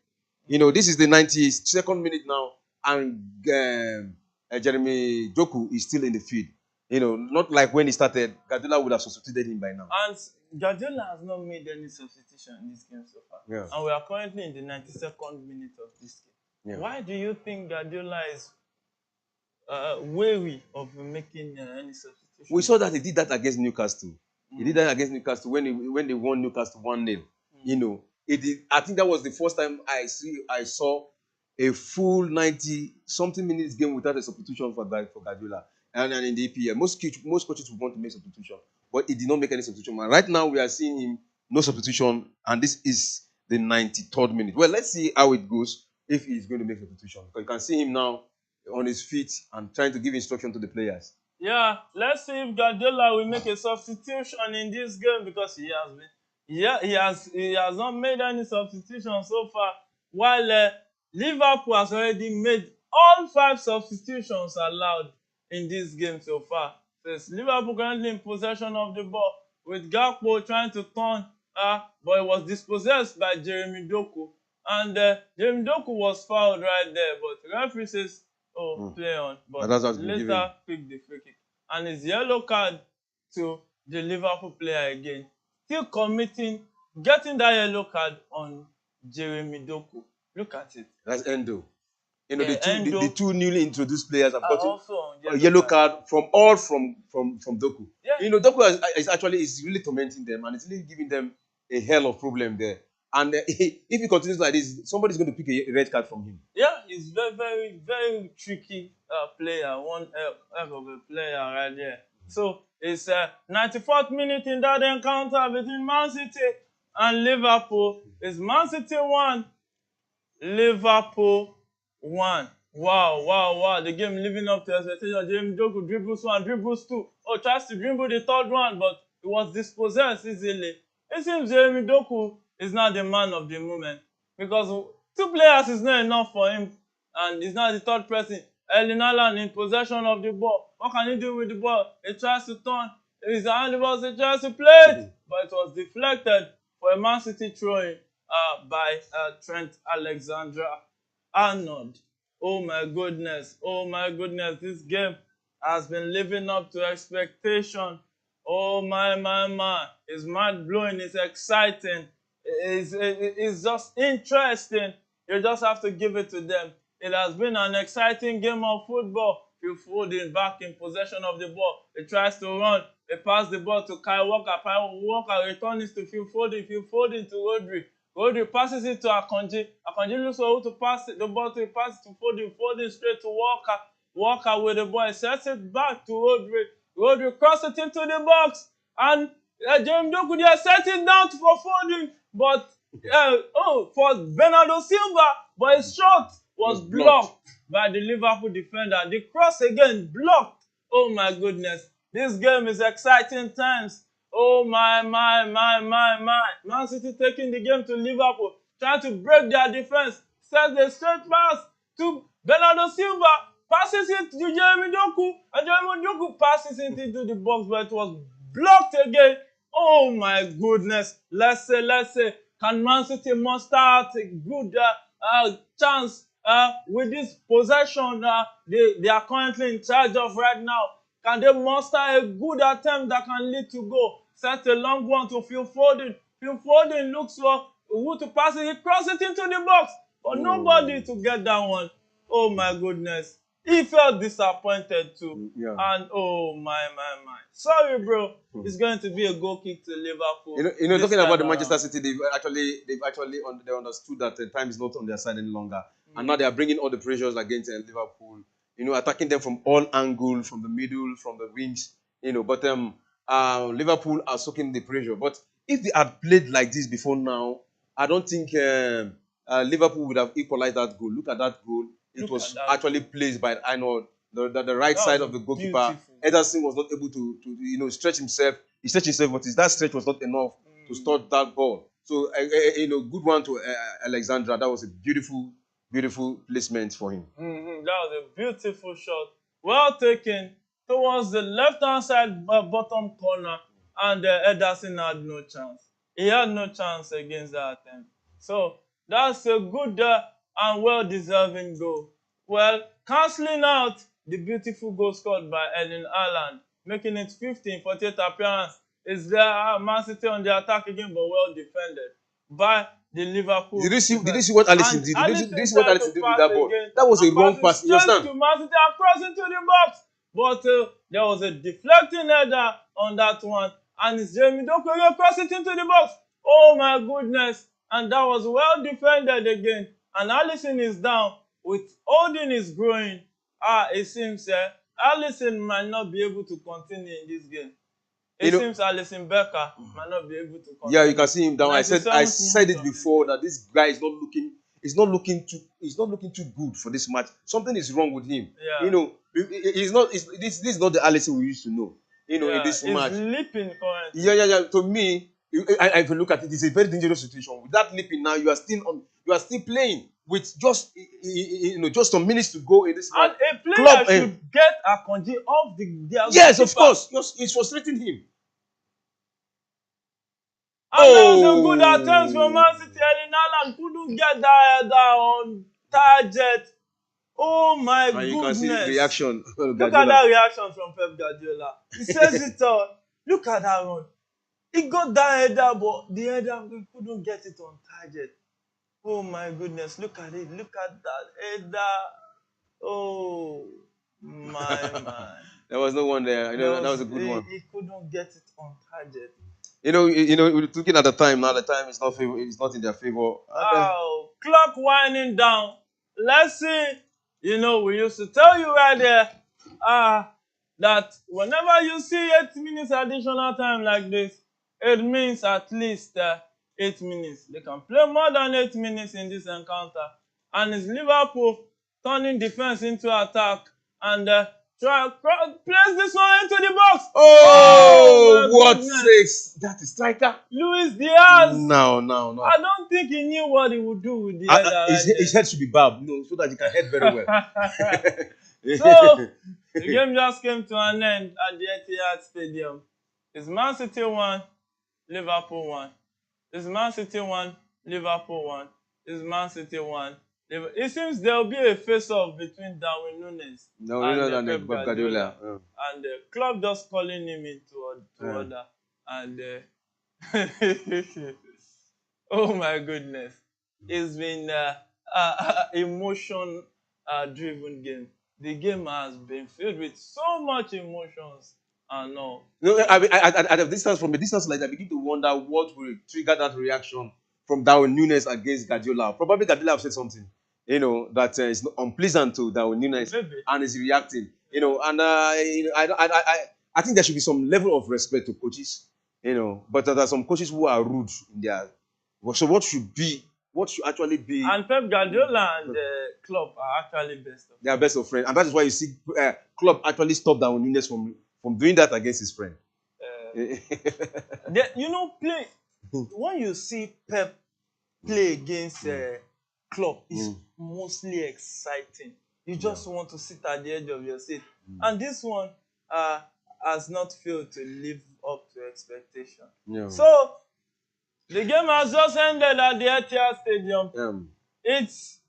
This is the 92nd minute now, and Jeremy Doku is still in the field. Not like when he started, Guardiola would have substituted him by now. And Guardiola has not made any substitution in this game so far. Yeah. And we are currently in the 92nd minute of this game. Yeah. Why do you think Guardiola is wary of making any substitution? We saw that he did that against Newcastle. He did that against Newcastle when they won Newcastle 1-0. I think that was the first time I saw a full 90-something minutes game without a substitution for Guardiola. and in the EPL. Most coaches would want to make substitution, but he did not make any substitution. And right now we are seeing him no substitution, and this is the 93rd minute. Well, let's see how it goes if he's going to make substitution. Because you can see him now on his feet and trying to give instruction to the players. Yeah, let's see if Guardiola will make a substitution in this game because he has not made any substitution so far. While Liverpool has already made all 5 substitutions allowed in this game so far. So it's Liverpool currently in possession of the ball with Gakpo trying to turn, but it was dispossessed by Jeremy Doku, and Jeremy Doku was fouled right there, but the referee says, "Oh, play on," but later picked the free kick, and his yellow card to the Liverpool player again, still getting that yellow card on Jeremy Doku. Look at it. That's Endo. You know, Yeah, the two newly introduced players have gotten also on a yellow card from Doku. Yeah. You know, Doku is really tormenting them, and it's really giving them a hell of problem there. And if he continues like this, somebody's going to pick a red card from him. Yeah, he's very, very, very tricky player. One heck of a player right there. So it's 94th minute in that encounter between Man City and Liverpool. It's Man City 1, Liverpool 1. Wow. The game living up to expectation. James Doku dribbles 1, dribbles 2. Oh, tries to dribble the third one, but it was dispossessed easily. It seems Jeremy Doku is not the man of the moment because 2 players is not enough for him, and he's not the third person. Erling Haaland in possession of the ball. What can he do with the ball? He tries to turn. He's behind the ball, he tries to play it, but it was deflected for a Man City throwing by Trent Alexander-Arnold. Oh my goodness, this game has been living up to expectation. Oh my, it's mind-blowing, it's exciting, it's just interesting. You just have to give it to them. It has been an exciting game of football. Phil Foden back in possession of the ball. He tries to run. He passes the ball to Kyle Walker. Kyle Walker returns to Phil Foden. Phil Foden to Rodri. Rodri passes it to Akanji. Akanji looks for who to pass the ball to. He passes to Foden. Foden straight to Walker. Walker with the ball. He sets it back to Rodri. Rodri crosses it into the box. And Jeremy Doku there set it down for Foden. But, for Bernardo Silva. But his shot was blocked by the Liverpool defender. The cross again blocked. Oh my goodness. This game is exciting times. Oh my. Man City taking the game to Liverpool. Trying to break their defense. Sets a straight pass to Bernardo Silva. Passes it to Jeremy Doku. And Jeremy Doku passes it into the box, but it was blocked again. Oh my goodness. Let's say, can Man City muster out a good chance with this possession they are currently in charge of right now? Can they muster a good attempt that can lead to goal? Set a long one to Phil Foden. Phil Foden looks for who to pass it. He crosses it into the box, but nobody to get that one. Oh my goodness. He felt disappointed too. Yeah. And oh my. Sorry, bro. It's going to be a goal kick to Liverpool. You know, talking about the Manchester City, they understood that time is not on their side any longer. And now they are bringing all the pressures against Liverpool. You know, attacking them from all angles, from the middle, from the wings. You know, but Liverpool are soaking the pressure. But if they had played like this before now, I don't think Liverpool would have equalized that goal. Look at that goal. It was actually placed by the right side of the goalkeeper. Ederson was not able to stretch himself. He stretched himself, but that stretch was not enough to stop that ball. So good one to Alexandra. That was a beautiful placement for him. That was a beautiful shot, well taken towards the left-hand side bottom corner, and Ederson had no chance. He had no chance against that attempt. So that's a good and well-deserving goal. Well, cancelling out the beautiful goal scored by Erling Haaland, making it 15 48 appearance. Is there Man City on the attack again, but well defended by the Liverpool. Did you see what Alisson did? Did you see what Alisson did with that ball? That was a wrong pass. You understand? To Man City and cross into the box, but there was a deflecting header on that one, and it's Jeremy Doku again cross it into the box. Oh my goodness! And that was well defended again. And Alisson is down with holding his groin. It seems Alisson might not be able to continue in this game. You It know, seems Alisson Becker might not be able to yeah, continue. you can see him down. I said 97th minute it of this before game. that this guy is not looking. He's not looking too good for this match. Something is wrong with him. Yeah. You know, he's not. This is not the Alisson we used to know. You know, in Yeah, this he's match. leaping currently. Yeah. To me, if you look at it, it's a very dangerous situation. With that leaping now, you are still playing with just just some minutes to go in this And match. a player Club, should get a Akanji off their yes, of goalkeeper. course. It's frustrating him. And that was a good attempt from Man City. Haaland couldn't get that header on target. Oh my And you goodness. can see the reaction. Look at that reaction from Pep Guardiola. He says it all. Look at that one. He got that header, but the header, he couldn't get it on target. Oh my goodness. Look at it. Look at that header. Oh my. There was no one there. That was a good one. He couldn't get it on target. We're looking at the time now. The time is not in their favor. Oh, clock winding down. Let's see. We used to tell you right there that whenever you see 8 minutes additional time like this, it means at least 8 minutes. They can play more than 8 minutes in this encounter. And it's Liverpool turning defense into attack and place this one into the box. Oh what sakes! That is striker. Luis Diaz. No. I don't think he knew what he would do with the header. His head should be barbed, so that he can head very well. So the game just came to an end at the Etihad Stadium. It's Man City 1, Liverpool 1. It's Man City 1, Liverpool 1. It's Man City 1. It seems there will be a face-off between Darwin Nunes and Pep Guardiola. And the club just calling him into order. And oh my goodness. It's been emotion-driven game. The game has been filled with so much emotions and all. At a distance, from a distance like that, I begin to wonder what will trigger that reaction from Darwin Nunes against Guardiola. Probably Guardiola have said something, that is unpleasant to Darwin Nunes, and is reacting. And I think there should be some level of respect to coaches, but there are some coaches who are rude in their. So what should actually be? And Pep Guardiola and the club are actually best of friends. They are best of friends, and that is why you see club actually stop Darwin Nunes from doing that against his friend. Play when you see Pep play against club, it's mostly exciting. You just want to sit at the edge of your seat, and this one has not failed to live up to expectation. Yeah. So the game has just ended at the Etihad Stadium. It's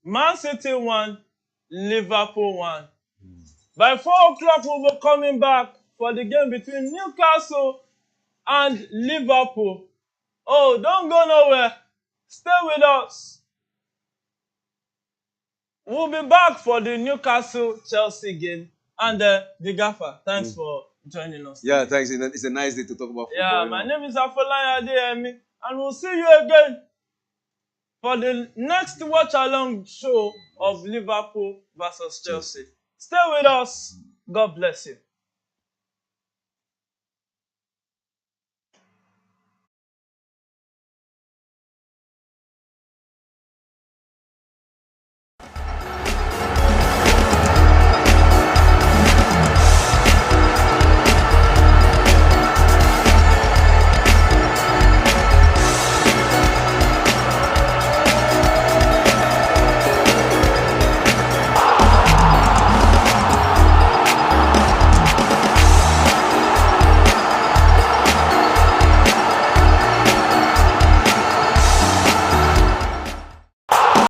Man City 1, Liverpool 1. By 4 o'clock, we'll be coming back for the game between Newcastle and Liverpool. Oh, don't go nowhere. Stay with us. We'll be back for the Newcastle-Chelsea game. And the Gaffer, thanks for joining us. Yeah, thanks. It's a nice day to talk about football. Yeah, my name is Afolayan Adeyemi, and we'll see you again for the next watch-along show of Liverpool versus Chelsea. Stay with us. God bless you.